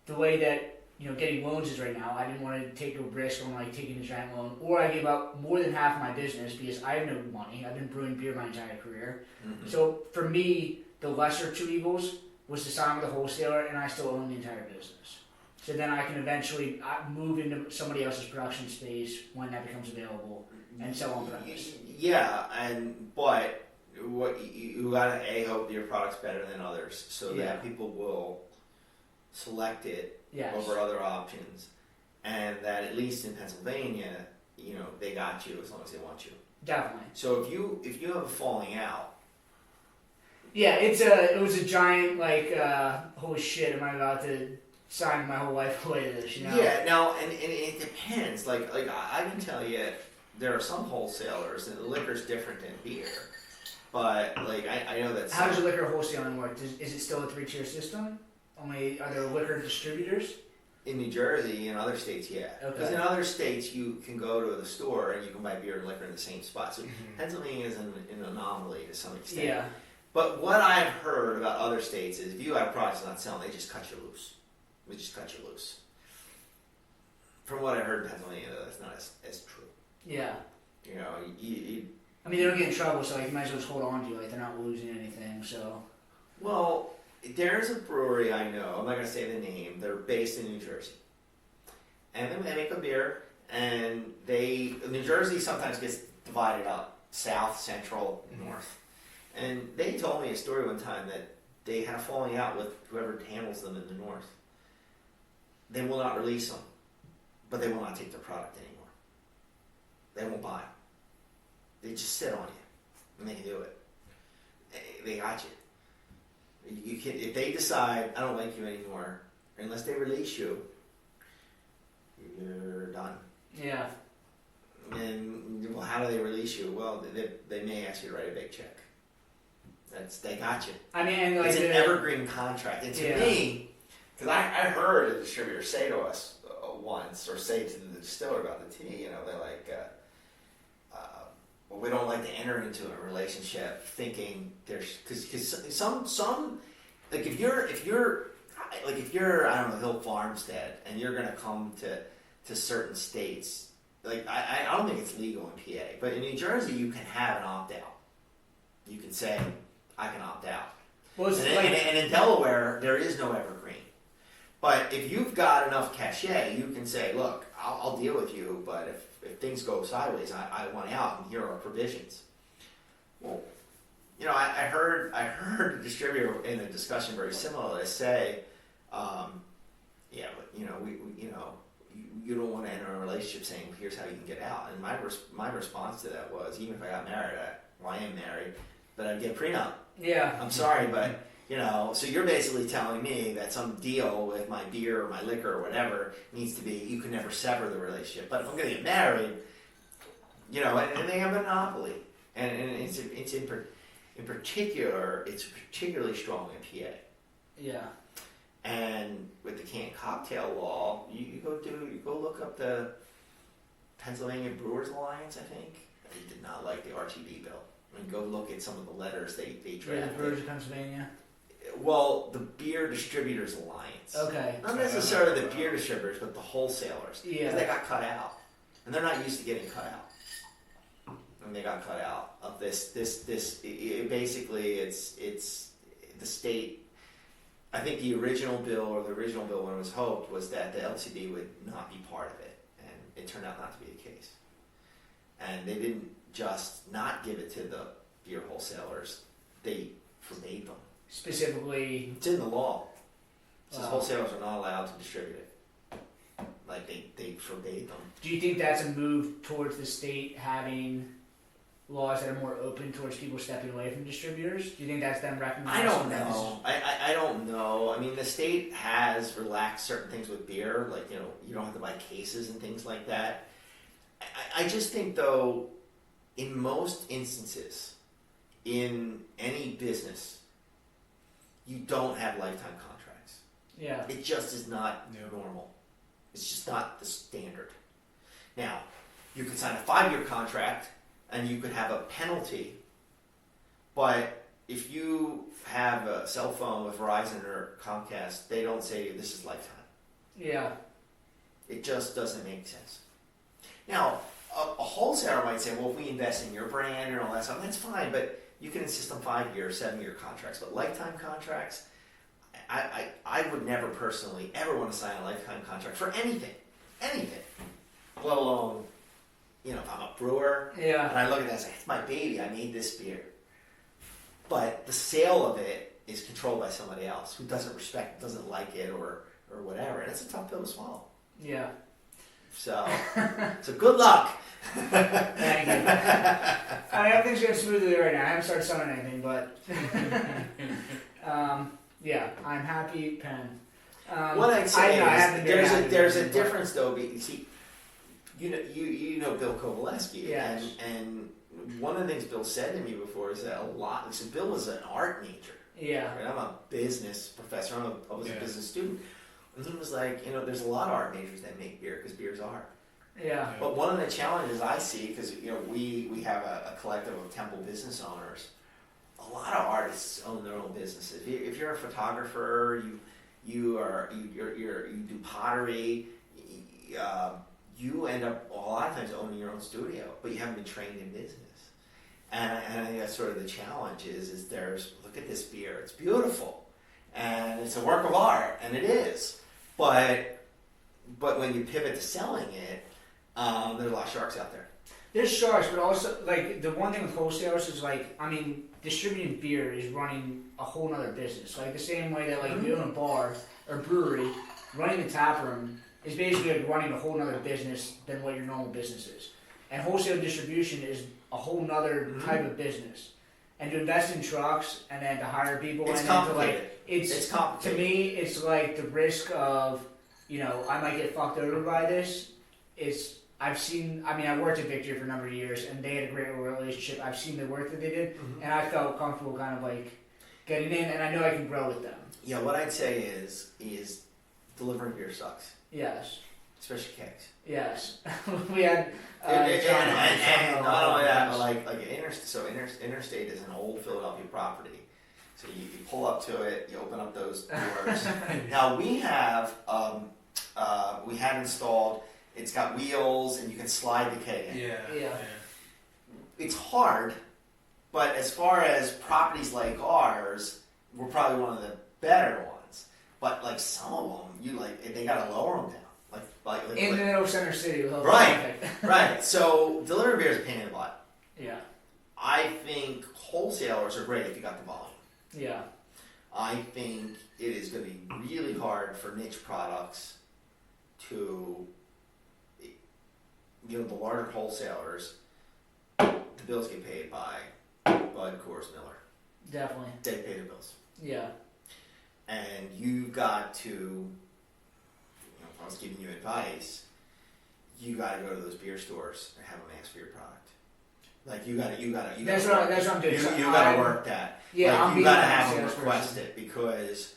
the way that getting loans is right now, I didn't want to take a risk on like taking a giant loan, or I gave up more than half of my business because I have no money. I've been brewing beer my entire career. So for me, the lesser two evils was to sign with a wholesaler, and I still own the entire business. So then I can eventually move into somebody else's production space when that becomes available and sell on premise.
Yeah, but what you gotta hope your product's better than others, so that people will select it over other options, and that at least in Pennsylvania, they got you as long as they want you.
Definitely.
So if you have a falling out,
it was a giant holy shit, am I about to sign my whole life away to this?
Yeah. Now, and it depends. Like I can tell you, there are some wholesalers, and the liquor's different than beer. But I know that.
How does liquor wholesaling work? Is it still a 3-tier system? Are there liquor distributors?
In New Jersey and other states, yeah. Because in other states, you can go to the store and you can buy beer and liquor in the same spot. So Pennsylvania is an anomaly to some extent.
Yeah.
But what I've heard about other states is if you have products not selling, they just cut you loose. They just cut you loose. From what I heard in Pennsylvania, though, that's not as true.
Yeah.
I
mean, they don't get in trouble, so you might as well just hold on to it. They're not losing anything, so.
Well, there's a brewery I know. I'm not going to say the name. They're based in New Jersey, and they make a beer. And New Jersey sometimes gets divided up: south, central, north. And they told me a story one time that they had a falling out with whoever handles them in the north. They will not release them, but they will not take their product anymore. They won't buy them. They just sit on you, and they can do it. They got you. You can, if they decide, I don't like you anymore, unless they release you, you're done.
Yeah.
And well, how do they release you? Well, they may ask you to write a big check. They got you.
I mean,
it's an evergreen contract. And to me, because I heard a distributor say to us once, or say to the distiller about the tea, they're like, well, we don't like to enter into a relationship thinking there's, because some like if you're I don't know, Hill Farmstead, and you're gonna come to certain states, like I don't think it's legal in PA, but in New Jersey you can have an opt out. You can say I can opt out. Well, and in Delaware there is no evergreen. But if you've got enough cachet, you can say, look, I'll deal with you, but if things go sideways, I want out, and here are provisions. Well, I heard a distributor in a discussion very similar to say, but you don't want to enter a relationship saying, here's how you can get out. And my response to that was, even if I got married, I am married, but I'd get a prenup.
Yeah.
I'm sorry, but so you're basically telling me that some deal with my beer or my liquor or whatever needs to be, you can never sever the relationship. But if I'm going to get married, and they have a monopoly. And it's in particular, it's particularly strong in PA. Yeah. And with the canned cocktail law, you go look up the Pennsylvania Brewers Alliance, I think. They did not like the RTD bill. I mean, go look at some of the letters they drafted.
Yeah, the Brewers of Pennsylvania.
Well, the Beer Distributors Alliance.
Okay.
Not necessarily the beer distributors, but the wholesalers.
Yeah.
Because they got cut out. And they're not used to getting cut out. And they got cut out of this. Basically, it's the state. I think the original bill when it was hoped was that the LCB would not be part of it. And it turned out not to be the case. And they didn't just not give it to the beer wholesalers. They forbade them.
Specifically,
it's in the law. It says wholesalers are not allowed to distribute it. Like they forbade them.
Do you think that's a move towards the state having laws that are more open towards people stepping away from distributors? Do you think that's them recognizing?
I don't know. I don't know. I mean, the state has relaxed certain things with beer, like you don't have to buy cases and things like that. I just think though, in most instances, in any business, you don't have lifetime contracts.
Yeah.
It just is not normal. It's just not the standard. Now, You could sign a 5-year contract, and you could have a penalty. But if you have a cell phone with Verizon or Comcast, they don't say this is lifetime.
Yeah.
It just doesn't make sense. Now, a wholesaler might say, well, if we invest in your brand and all that stuff, that's fine, but you can insist on 5-year, 7-year contracts. But lifetime contracts, I would never personally ever want to sign a lifetime contract for anything, let alone, if I'm a brewer, and I look at that and say, it's my baby, I made this beer. But the sale of it is controlled by somebody else who doesn't like it or whatever, and it's a tough pill to swallow.
Yeah.
So good luck.
Thank you. Everything's going smoothly right now. I haven't started selling anything, but I'm happy, Penn.
What I'd say is there's a
but...
difference though. You see, you know Bill Kowaleski,
yes.
and one of the things Bill said to me before is that so Bill was an art major.
Yeah.
Right? I'm a business professor. I was a business student. And he was like, there's a lot of art majors that make beer because beer's art.
Yeah.
But one of the challenges I see, because we have a collective of temple business owners, a lot of artists own their own businesses. If you're a photographer, you do pottery, you end up a lot of times owning your own studio, but you haven't been trained in business. And I think that's sort of the challenge is look at this beer, it's beautiful, and it's a work of art, and it is. But when you pivot to selling it, there's a lot of sharks out there.
There's sharks, but also, like, the one thing with wholesalers is, distributing beer is running a whole nother business. Like, the same way that, you own a bar or brewery, running the tap room is basically like running a whole nother business than what your normal business is. And wholesale distribution is a whole nother type of business. And to invest in trucks and then to hire people
It's
and
complicated.
It's
complicated.
To me, it's like the risk of, I might get fucked over by this. I worked at Victory for a number of years, and they had a great relationship. I've seen the work that they did, and I felt comfortable kind of getting in, and I know I can grow with them.
Yeah, what I'd say is delivering beer sucks.
Yes.
Especially kegs.
Yes. We had
and not only that, but Interstate is an old Philadelphia property. So you pull up to it, you open up those doors. Now we have installed. It's got wheels, and you can slide the keg in.
Yeah.
It's hard, but as far as properties like ours, we're probably one of the better ones. But some of them, they gotta lower them down.
In the middle of Center City.
Right. So delivering beer is a pain in the butt.
Yeah.
I think wholesalers are great if you got the volume.
Yeah.
I think it is going to be really hard for niche products to, the larger wholesalers, the bills get paid by Bud, Coors, Miller.
Definitely.
They pay the bills.
Yeah.
And you've got to, if I was giving you advice, you got to go to those beer stores and have them ask for your product. You got to. That's what I'm doing. You got to work that.
Yeah,
you got to have them request it because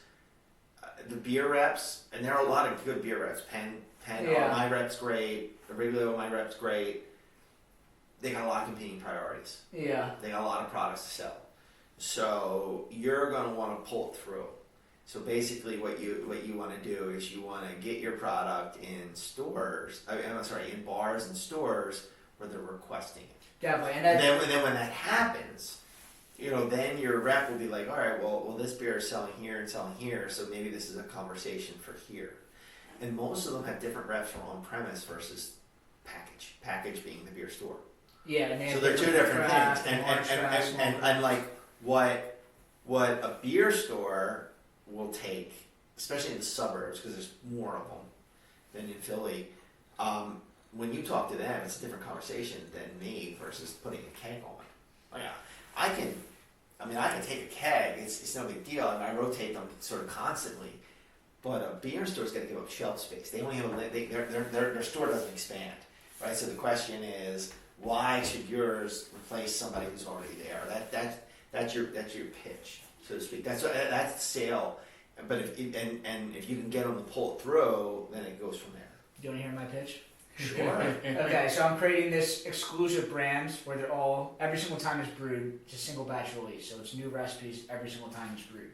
the beer reps, and there are a lot of good beer reps. Penn, my rep's great. The regular my rep's great. They got a lot of competing priorities.
Yeah.
They got a lot of products to sell. So you're going to want to pull it through. So basically, what you want to do is you want to get your product in stores. In bars and stores where they're requesting it.
Definitely.
And then when that happens, then your rep will be like, all right, well, this beer is selling here and selling here, so maybe this is a conversation for here. And most of them have different reps from on-premise versus package. Package being the beer store.
Yeah. And
so they're two different things. And like what a beer store will take, especially in the suburbs, because there's more of them than in Philly. When you talk to them, it's a different conversation than me versus putting a keg on. I can take a keg. It's no big deal. I rotate them sort of constantly. But a beer store's got to give up shelf space. They only have their store doesn't expand, right? So the question is, why should yours replace somebody who's already there? That's your pitch, so to speak. That's the sale. But if you can get them to pull it through, then it goes from there.
Do you want to hear my pitch?
Sure.
Okay, so I'm creating this exclusive brand where they're all, every single time it's brewed, it's a single batch release. So it's new recipes every single time it's brewed.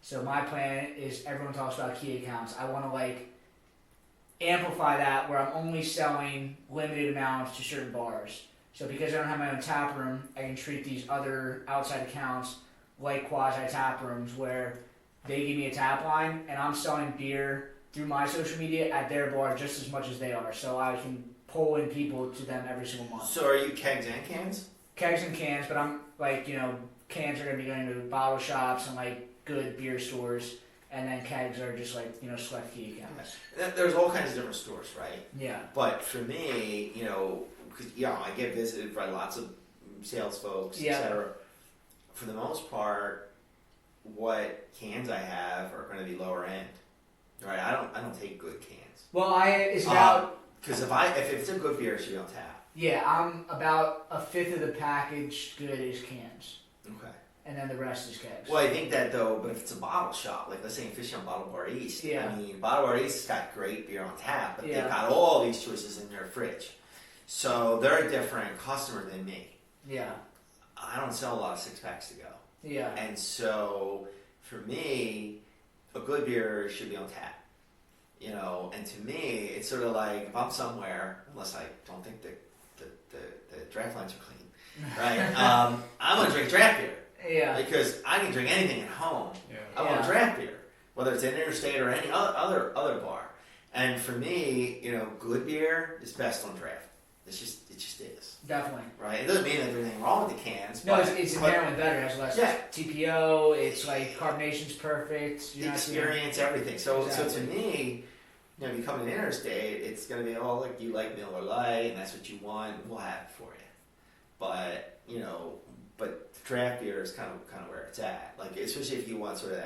So my plan is everyone talks about key accounts. I want to like amplify that where I'm only selling limited amounts to certain bars. So because I don't have my own tap room, I can treat these other outside accounts like quasi tap rooms where they give me a tap line and I'm selling beer through my social media at their bar just as much as they are. So I can pull in people to them every single month.
So are you kegs and cans?
Kegs and cans, but I'm like, cans are going to be going to bottle shops and like good beer stores. And then kegs are just like, select key accounts.
There's all kinds of different stores, right?
Yeah.
But for me, because I get visited by lots of sales folks, etc. For the most part, what cans I have are going to be lower end, right? I don't take good cans.
Well, it's about
because if it's a good beer, it should be on tap.
Yeah, I'm about a fifth of the package good is cans.
Okay.
And then the rest is kegs.
Well, I think that though, but if it's a bottle shop, like let's say in Fishtown Bottle Bar East,
Yeah.
I mean, Bottle Bar East has got great beer on tap, but
Yeah.
they've got all these choices in their fridge. So they're a different customer than me.
Yeah.
I don't sell a lot of 6-packs to go.
Yeah.
And so for me, a good beer should be on tap. And to me, it's sort of like if I'm somewhere, unless I don't think the draft lines are clean, right? I'm going to drink draft beer.
Yeah.
Because I can drink anything at home.
Yeah.
I want draft beer, whether it's in Interstate or any other bar. And for me, good beer is best on draft. It just is.
Definitely.
Right? It doesn't mean that there's anything wrong with the cans.
No,
but,
it's inherently better. It has less
Yeah.
TPO. It's like carbonation's perfect.
The experience, everything. So
Exactly.
to me, you come to Interstate, it's going to be all like you like Miller Lite, and that's what you want. We'll have it for you. But draft beer is kind of where it's at. Like especially if you want sort of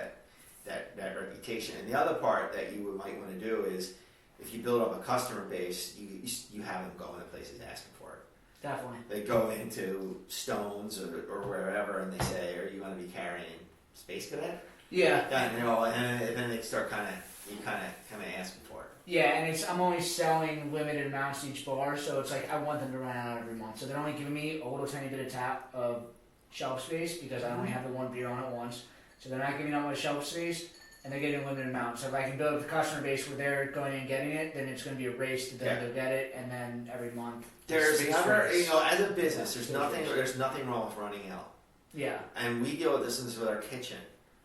that reputation. And the other part that you might want to do is if you build up a customer base, you have them going to places asking for it.
Definitely.
They go into Stones or wherever, and they say, "Are you going to be carrying Space Cadet?"
Yeah.
And then they start kind of asking for it.
Yeah, and I'm only selling limited amounts to each bar, so it's like I want them to run out every month. So they're only giving me a little tiny bit of tap of shelf space because I only have the one beer on it once. So they're not giving up my shelf space, and they're getting a limited amount. So if I can build up the customer base where they're going and getting it, then it's going to be a race to them to get it, and then every month.
There's
space
never,
race.
as a business, there's nothing wrong with running out.
Yeah.
And we deal with this with our kitchen.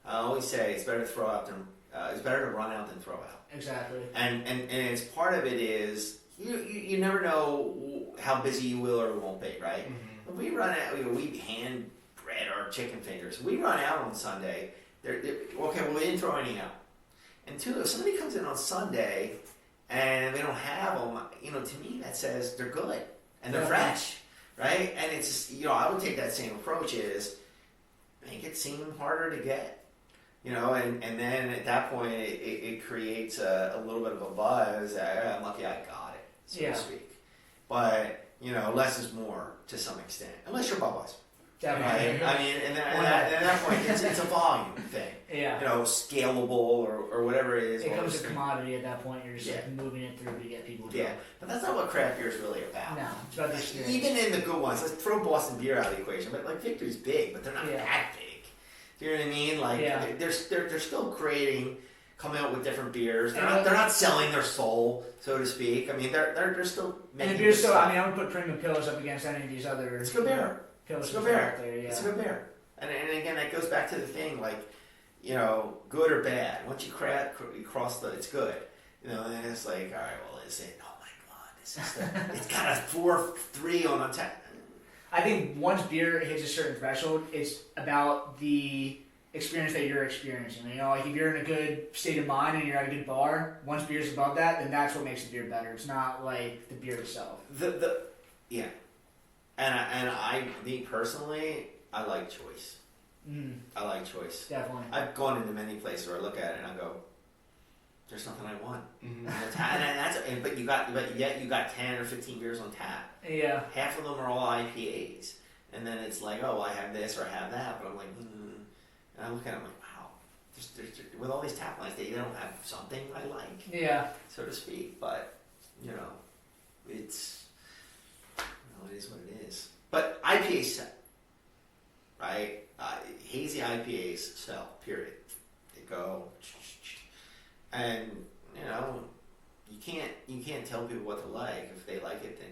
I always say it's better to throw out than it's better to run out than throw out.
Exactly.
And it's part of it is you never know how busy you will or won't be, right?
Mm-hmm.
When we run out, we hand bread our chicken fingers. We run out on Sunday. Okay, well, we didn't throw any out. And two, if somebody comes in on Sunday and they don't have them, to me that says they're good and they're fresh, right? And it's just, I would take that same approach is make it seem harder to get. And then at that point, it creates a little bit of a buzz. I'm lucky I got it, so to speak. But, less is more to some extent, unless you're Bubba's.
Definitely.
Right? I mean, and at that point, it's a volume thing.
Yeah.
Scalable or whatever it is.
It becomes a commodity at that point. You're just like moving it through to get people to
Yeah, but that's not what craft beer is really about.
No, it's about the experience.
Even in the good ones, let's throw Boston Beer out of the equation. But like Victory's big, but they're not that big. Do you know what I mean? Like they're still coming out with different beers. They're not selling their soul, so to speak. I mean, they're still making.
And the beer's still. I would put Premium Pills up against any of these other.
It's good beer.
Pills
It's good beer.
out there. Yeah.
It's a good beer. And again, that goes back to the thing, like, good or bad. Once you cross it's good. And it's like, all right, well, is it? Oh my God, this is it's got a 4.3 on a tap.
I think once beer hits a certain threshold, it's about the experience that you're experiencing. Like if you're in a good state of mind and you're at a good bar, once beer's above that, then that's what makes the beer better. It's not like the beer itself.
Yeah. And me personally, I like choice. I like choice.
Definitely.
I've gone into many places where I look at it and I go, "There's nothing I want."
Mm-hmm.
But you got 10 or 15 beers on tap.
Yeah.
Half of them are all IPAs, and then it's like, "Oh, I have this or I have that," but I'm like, And I look at it, I'm like, "Wow." There's, with all these tap lines, they don't have something I like,
Yeah.
so to speak. But it's, it is what it is. But IPAs sell, right? Hazy IPAs sell, period. They go, and you can't tell people what to like. If they like it, then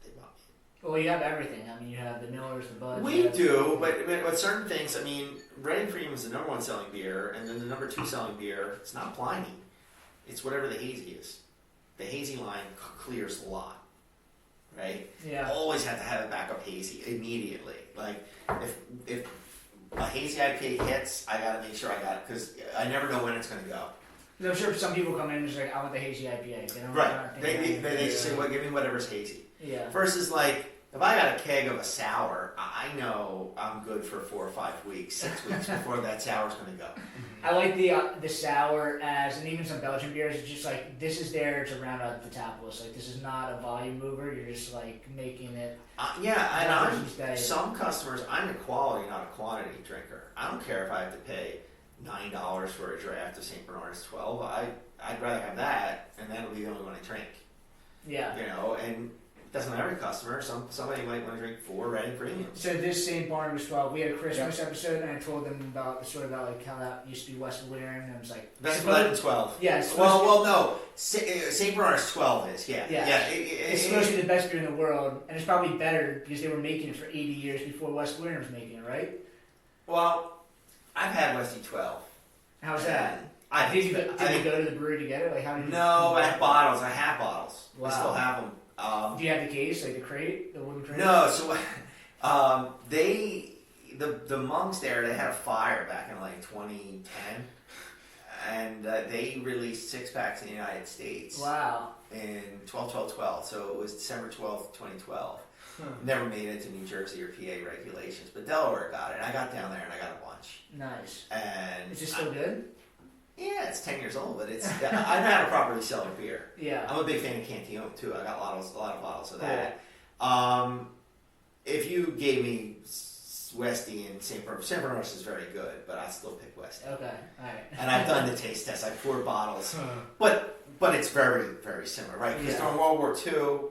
they buy it.
Well, you have everything. I mean, you have the Millers, the Buds.
We do, but with certain things, I mean, Red and Cream is the number 1 selling beer, and then the number 2 selling beer, it's not Pliny. It's whatever the hazy is. The hazy line clears a lot, right?
Yeah.
Always have to have a backup hazy immediately. Like, if a hazy IPA hits, I gotta make sure I got it, because I never know when it's gonna go.
I'm sure some people come in and just like, I want the hazy IPA. They don't,
Right. They just say, well, give me whatever's hazy.
Yeah.
Versus, like, if I got a keg of a sour, I know I'm good for 4 or 5 weeks, 6 weeks before that sour's going to go.
I like the sour as, and even some Belgian beers, it's just like, this is there to round out the tap list. Like, this is not a volume mover. You're just like making it.
Yeah, and some customers, I'm a quality, not a quantity drinker. I don't care if I have to pay $9 for a draft of St. Bernard's 12. I'd rather have that, and that'll be the only one I drink.
Yeah.
And it doesn't every customer. Somebody might want to drink 4 Red and Premiums.
So this St. Barnabas 12, we had a Christmas episode, and I told them about like how that used to be West William, and I was like,
That's 11 and 12.
Yeah.
Well, no. St. Bernard's 12 is, yeah.
It's supposed to be the best beer in the world, and it's probably better because they were making it for 80 years before West William was making it, right?
Well, I've had Westy 12.
How's that? Did you go to the brewery to get it? Like, how did you?
No, I have bottles. I have bottles.
Wow.
I still have them.
Do you have the case, like the crate, the wooden crate?
No, so the monks there, they had a fire back in like 2010, and they released 6-packs in the United States.
Wow.
In 12/12/12, so it was December 12th, 2012. Never made it to New Jersey or PA regulations, but Delaware got it. I got down there and I got a bunch.
Nice.
And
is it still good?
Yeah, it's 10 years old, but it's I know how to properly sell a beer.
Yeah.
I'm a big fan of Cantillon too. I got a lot of bottles of that. If you gave me Westy and St. Bernard's is very good, but I still pick Westy.
Okay, all right.
And I've done the taste test. I poured bottles, but it's very, very similar, right? Because during World War II,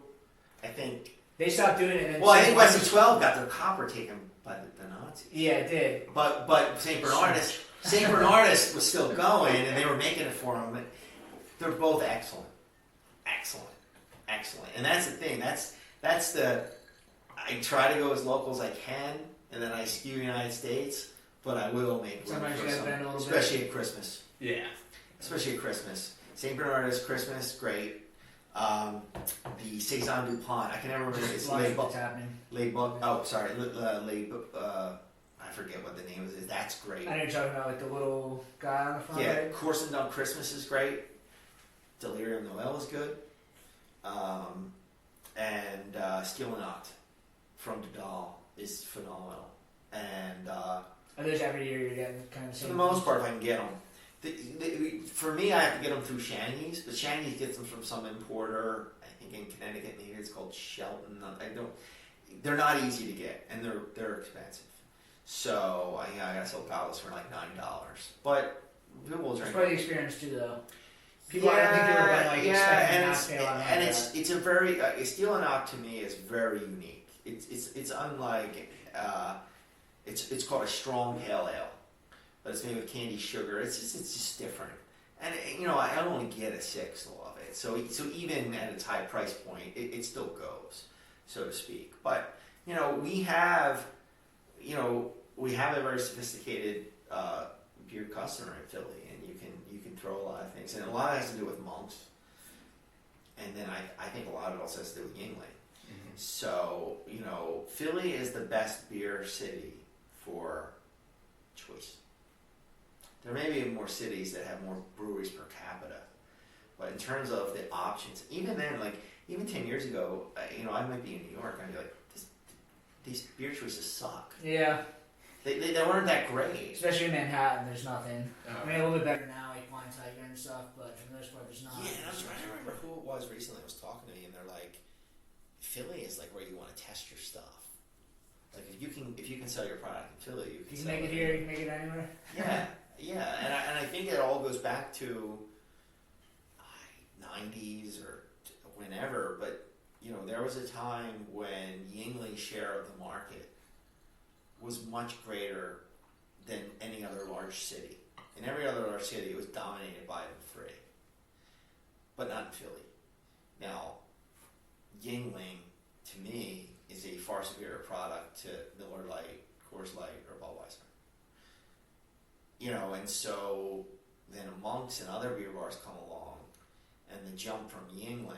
I think
they stopped doing it. And
I think Westy 12 got their copper taken by the Nazis.
Yeah, it did.
But St. Bernardus was still going, and they were making it for them. They're both excellent. And that's the thing. That's the. I try to go as local as I can, and then I skew the United States, but I will make room for some, especially at Christmas.
Yeah.
Especially at Christmas. St. Bernardus Christmas, great. The Saison du Pont, I can never remember this. I forget what the name is. That's great.
I know you're talking about like the little guy on the front.
Yeah,
right?
Coursendon Christmas is great. Delirium Noel is good. And Steel and Oct from Dudal is phenomenal. And
are those every year you're getting kind of the same?
for the most part, if I can get them. For me, I have to get them through Shanny's, but Shanny's gets them from some importer. I think in Connecticut, maybe it's called Shelton. They're not easy to get, and they're expensive. So I gotta sell bottles for like $9. But people will drink.
It's probably the experience too, though. People, I don't think people are going to like expect
and it's a very Steel and Oct to me is very unique. It's unlike it's called a strong pale ale, but it's made with candy sugar. It's just different, and I only get a sixth of it. So even at its high price point, it still goes, so to speak. But we have a very sophisticated beer customer in Philly, and you can throw a lot of things, and a lot has to do with monks, and then I think a lot of it also has to do with Yuengling. Mm-hmm. So Philly is the best beer city for choice. There may be more cities that have more breweries per capita, but in terms of the options, even then, even 10 years ago, I might be in New York, I'd be like, these beer choices suck.
Yeah.
They weren't that great.
Especially in Manhattan, there's nothing. I mean, a little bit better now, like Wine Tiger and stuff, but for the most part, there's not.
Yeah, that's right. I remember who it was recently was talking to me, and they're like, Philly is like where you want to test your stuff. Like if you can sell your product in Philly, you can
make it here, you can make it anywhere.
Yeah, and I think it all goes back to 90s or whenever, but there was a time when Yuengling's share of the market was much greater than any other large city. In every other large city, it was dominated by the three, but not in Philly. Now, Yuengling, to me, is a far superior product to Miller Lite, Coors Light, or Budweiser. And so then Monk's and other beer bars come along, and the jump from Yuengling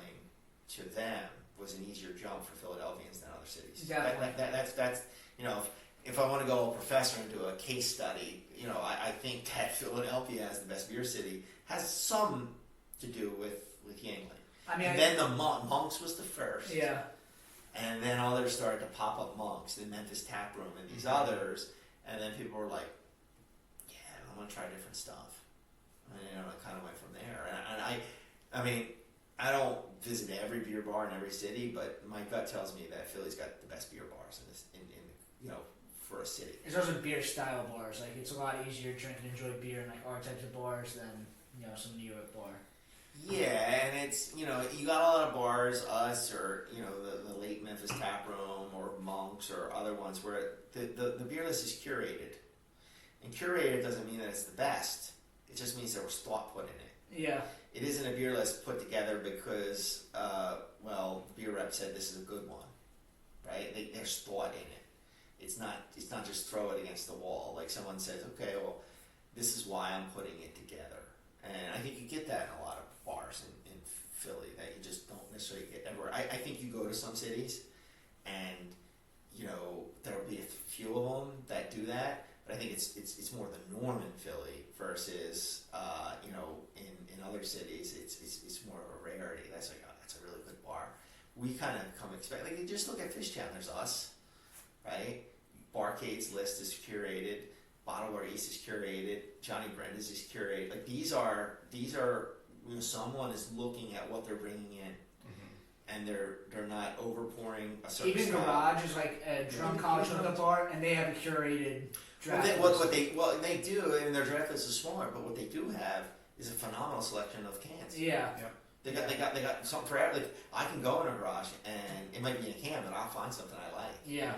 to them was an easier jump for Philadelphians than other cities.
Definitely.
That's if I want to go a professor into a case study, I think that Philadelphia as the best beer city has some to do with Yuengling. And then the Monk's was the first.
Yeah.
And then others started to pop up Monk's, the Memphis Tap Room, and these others. And then people were like, yeah, I'm going to try different stuff. And it kind of went from there. And I don't visit every beer bar in every city, but my gut tells me that Philly's got the best beer bars for a city.
There's also beer style bars. Like, it's a lot easier to drink and enjoy beer in like our types of bars than some New York bar.
Yeah, and it's you got a lot of bars, us or the late Memphis Tap Room or Monk's or other ones where the beer list is curated, and curated doesn't mean that it's the best. It just means there was thought put in it.
Yeah.
It isn't a beer list put together because the beer rep said this is a good one, right? There's thought in it. It's not just throw it against the wall. Like someone says, okay, well, this is why I'm putting it together. And I think you get that in a lot of bars in Philly that you just don't necessarily get everywhere. I think you go to some cities and, there'll be a few of them that do that. But I think it's more the norm in Philly versus, in other cities, it's more of a rarity. That's that's a really good bar. We kind of come expect, like, you just look at Fishtown, there's us, right? Barcade's list is curated, Bottle Water East is curated, Johnny Brenda's is curated. Like these are someone is looking at what they're bringing in, and they're not overpouring a certain
Even
style.
Garage is like a drunk college hookup bar, and they have a curated draft list.
What they do, and their draft list is smaller, but what they do have is a phenomenal selection of cans.
Yeah.
They got something for every. Like, I can go in a garage and it might be in a can, but I'll find something I like.
Yeah.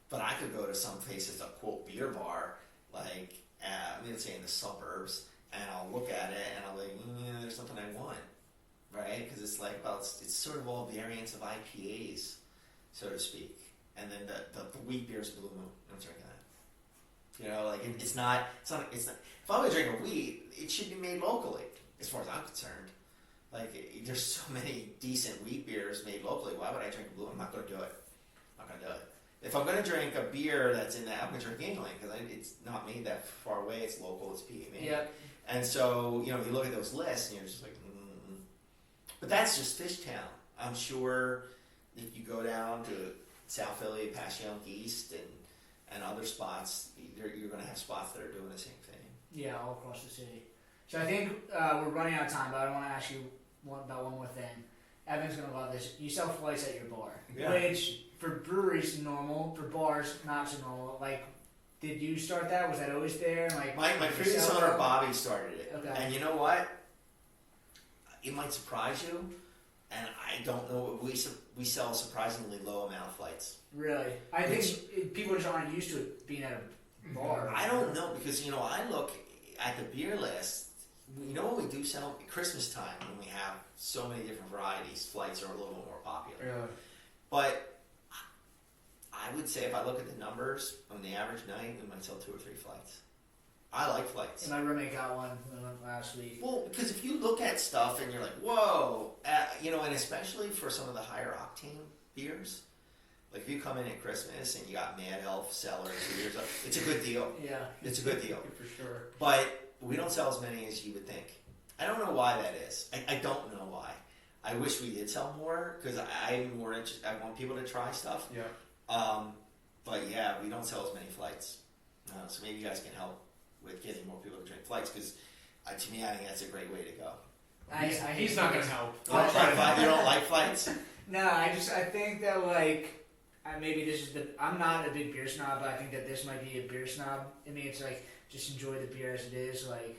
But I could go to some place that's a quote beer bar, like let's say in the suburbs, and I'll look at it and I'll be like, there's something I want, right? Because it's like, well, it's sort of all variants of IPAs, so to speak. And then the wheat beer is Blue Moon. I'm drinking that. It's not. If I'm gonna drink a wheat, it should be made locally, as far as I'm concerned. Like, there's so many decent wheat beers made locally. Why would I drink a Blue? I'm not going to do it. If I'm going to drink a beer that's in that, I'm going to drink Yuengling because it's not made that far away. It's local. It's PA made.
Yeah.
And so, you look at those lists and you're just like, But that's just Fishtown. I'm sure if you go down to South Philly, past Young East, and other spots, you're going to have spots that are doing the same thing.
Yeah, all across the city. So I think we're running out of time, but I want to ask you about one more thing. Evan's going to love this. You sell flights at your bar, which for breweries normal, for bars not so normal. Like, did you start that? Was that always there? Like,
my previous owner Bobby started it,
okay.
And you know what? It might surprise you, and I don't know. We sell a surprisingly low amount of flights.
Really, I think people just aren't used to it being at a bar.
I don't know because I look at the beer list. What we do sell at Christmas time when we have so many different varieties, flights are a little bit more popular.
Yeah.
But I would say if I look at the numbers on the average night, we might sell 2 or 3 flights. I like flights.
And my roommate got one last week.
Well, because if you look at stuff and you're like, whoa, and especially for some of the higher octane beers, like if you come in at Christmas and you got Mad Elf, Cellar, it's a good deal.
Yeah.
It's a good deal.
For sure.
But we don't sell as many as you would think. I don't know why that is. I don't know why. I wish we did sell more because I'm more interested. I want people to try stuff.
Yeah.
But yeah, we don't sell as many flights. So maybe you guys can help with getting more people to drink flights because to me, I think that's a great way to go.
He's not going to help.
You don't like flights?
No, I think that maybe this is I'm not a big beer snob, but I think that this might be a beer snob. I mean, it's like just enjoy the beer as it is. Like,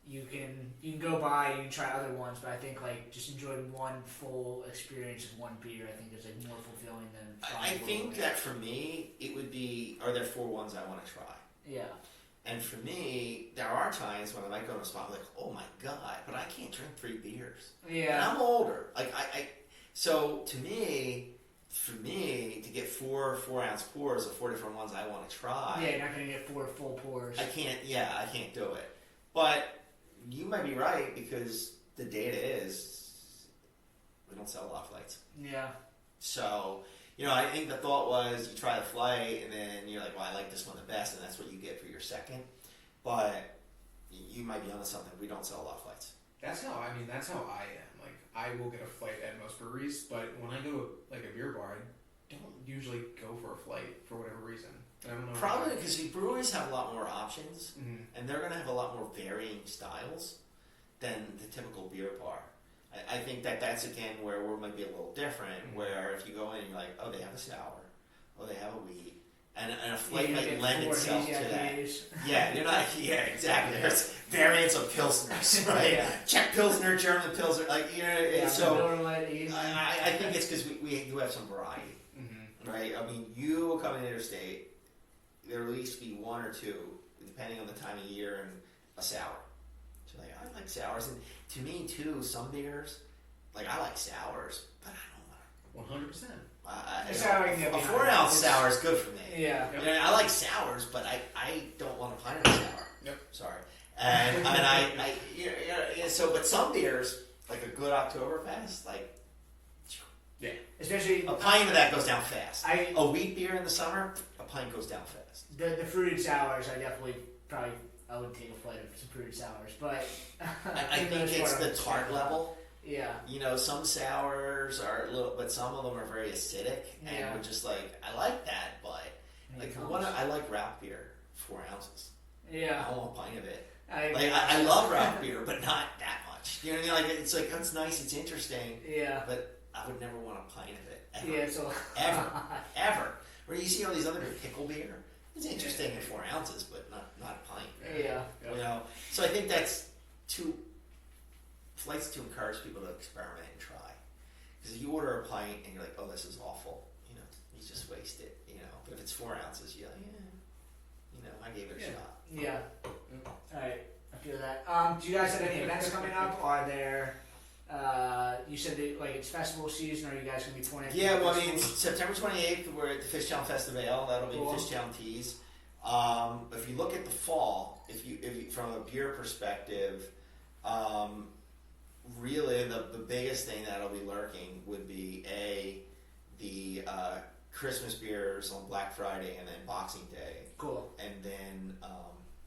you can go by, you can try other ones, but I think like just enjoying one full experience of one beer, I think is like more fulfilling than.
I think that for me, it would be, are there 4 ones I want to try?
Yeah.
And for me, there are times when I might go to a spot like, oh my god, but I can't drink 3 beers.
Yeah.
And I'm older. Like so to me, for me to get 4 4-ounce pours of 4 different ones I want to try.
Yeah, you're not gonna get 4 full pours.
I can't do it. But you might be right, because the data is we don't sell a lot of flights.
Yeah.
So, I think the thought was you try the flight and then you're like, well, I like this one the best, and that's what you get for your second. But you might be onto something. We don't sell a lot of flights.
That's how I am. Like, I will get a flight at most breweries, but when I go to like a beer bar, I don't usually go for a flight for whatever reason. I don't know.
Probably because breweries have a lot more options,
mm-hmm.
and they're going to have a lot more varying styles than the typical beer bar. I think that's again where we might be a little different.
Mm-hmm.
Where if you go in and you're like, oh, they have a sour, oh, they have a wheat, and a flight might lend itself to that. Yeah, you're not. Yeah, exactly. There's variants of pilsners, right?
Yeah.
Czech pilsner, German pilsner, so.
I
I think it's because we do have some variety,
mm-hmm.
right? I mean, you will come in Interstate. There will at least be 1 or 2, depending on the time of year, and a sour. So like, I like sours, and to me too, some beers, like I like sours, but I don't want
100%.
a
sour can get
4-ounce sour is good for me.
Yeah.
Yep.
I like sours, but I don't want a pint of sour.
Yep.
Sorry. And but some beers, like a good Oktoberfest, like
Yeah.
Especially
a pint of that goes down fast.
I
A wheat beer in the summer, a pint goes down fast.
the fruited sours, I would take a flight of some fruited sours, but
I think it's the tart level.
Yeah.
Some sours are a little, but some of them are very acidic, and
Yeah.
we're just like, I like that, but I like Rauch beer, 4 ounces.
Yeah.
I don't want a pint of it.
I
love Rauch beer, but not that much. You know what I mean? Like it's nice, it's interesting,
Yeah.
but I would never want a pint of it. Ever.
Yeah. So
ever. Where you see all these other pickle beer, it's interesting in 4 ounces, but not a pint.
Yeah.
So I think that's flights to encourage people to experiment and try. Because if you order a pint and you're like, oh, this is awful, you just waste it. But if it's 4 ounces, you're like, I gave it a shot.
Yeah. All right. I feel that. Do you guys have any events coming up? Are there? You said that it's festival season. Are you guys gonna be pouring?
Yeah, well, September 28th, we're at the Fishtown Festival. That'll be
Cool.
Fishtown Teas. If you look at the fall, if you from a beer perspective, really the biggest thing that'll be lurking would be the Christmas beers on Black Friday and then Boxing Day.
Cool.
And then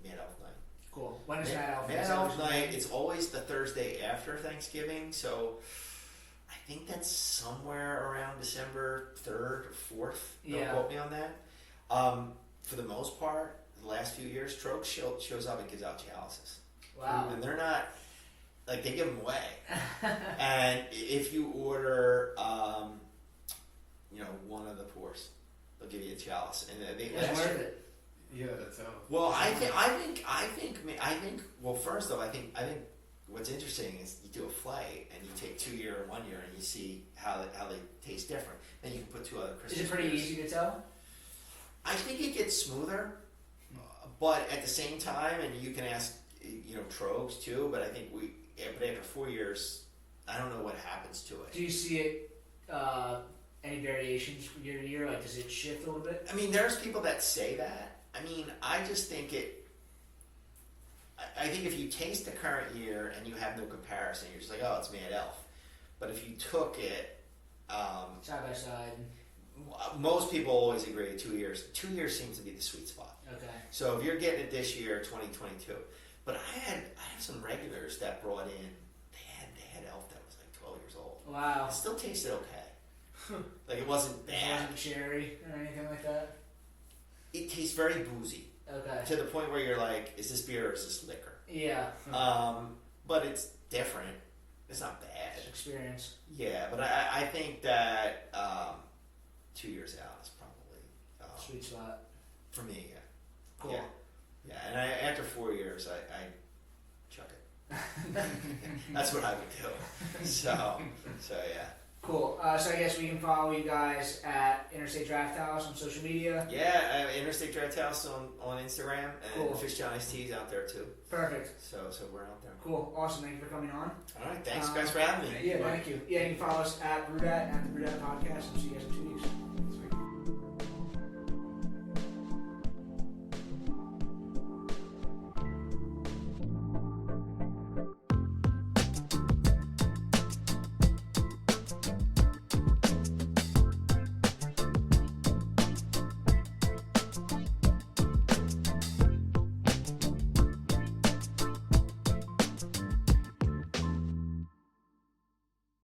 Mad Elf Night.
Cool. When is Mad Elf?
Mad Elf Night, it's always the Thursday after Thanksgiving, so I think that's somewhere around December 3rd or 4th. Don't quote me on that. For the most part, the last few years, Troegs shows up and gives out chalices.
Wow.
And they're not, they give them away. And if you order, one of the pours, they'll give you a chalice. And
It's worth it.
Yeah, that's how.
Well, I think. Well, first off, I think what's interesting is you do a flight and you take 2 year and 1 year and you see how they taste different. Then you can put 2 other Christmas.
Is it pretty
beers.
easy to tell?
I think it gets smoother, but at the same time, and you can ask, Troegs too. But I think but after 4 years, I don't know what happens to it.
Do you see it? Any variations from year to year? Does it shift a little bit?
I mean, there's people that say that. I mean, I just think it. I think if you taste the current year and you have no comparison, you're just like, oh, it's Mad Elf. But if you took it
side by side,
most people always agree 2 years. 2 years seems to be the sweet spot.
okay.
So if you're getting it this year, 2022, but I had some regulars that brought in. They had Elf that was like 12 years old.
Wow.
It still tasted okay. It wasn't bad.
It wasn't cherry or anything like that.
It tastes very boozy.
Okay.
To the point where you're like, is this beer or is this liquor?
Yeah.
But it's different. It's not bad.
It's experience.
Yeah, but I think that 2 years out is probably
Sweet spot.
for me. Yeah.
Cool.
Yeah. And after 4 years, I chuck it. That's what I would do. So yeah.
Cool. So I guess we can follow you guys at Interstate Drafthouse on social media.
Yeah, Interstate Drafthouse on Instagram, and
Cool.
Fishtown Iced Tea's out there too.
Perfect.
So we're out there.
Cool. Awesome. Thank you for coming on.
All right, thanks guys for having me.
Yeah, thank you. Yeah, you can follow us at Brewdat, at the Brewdat Podcast, and see you guys in 2 weeks.
Sweet.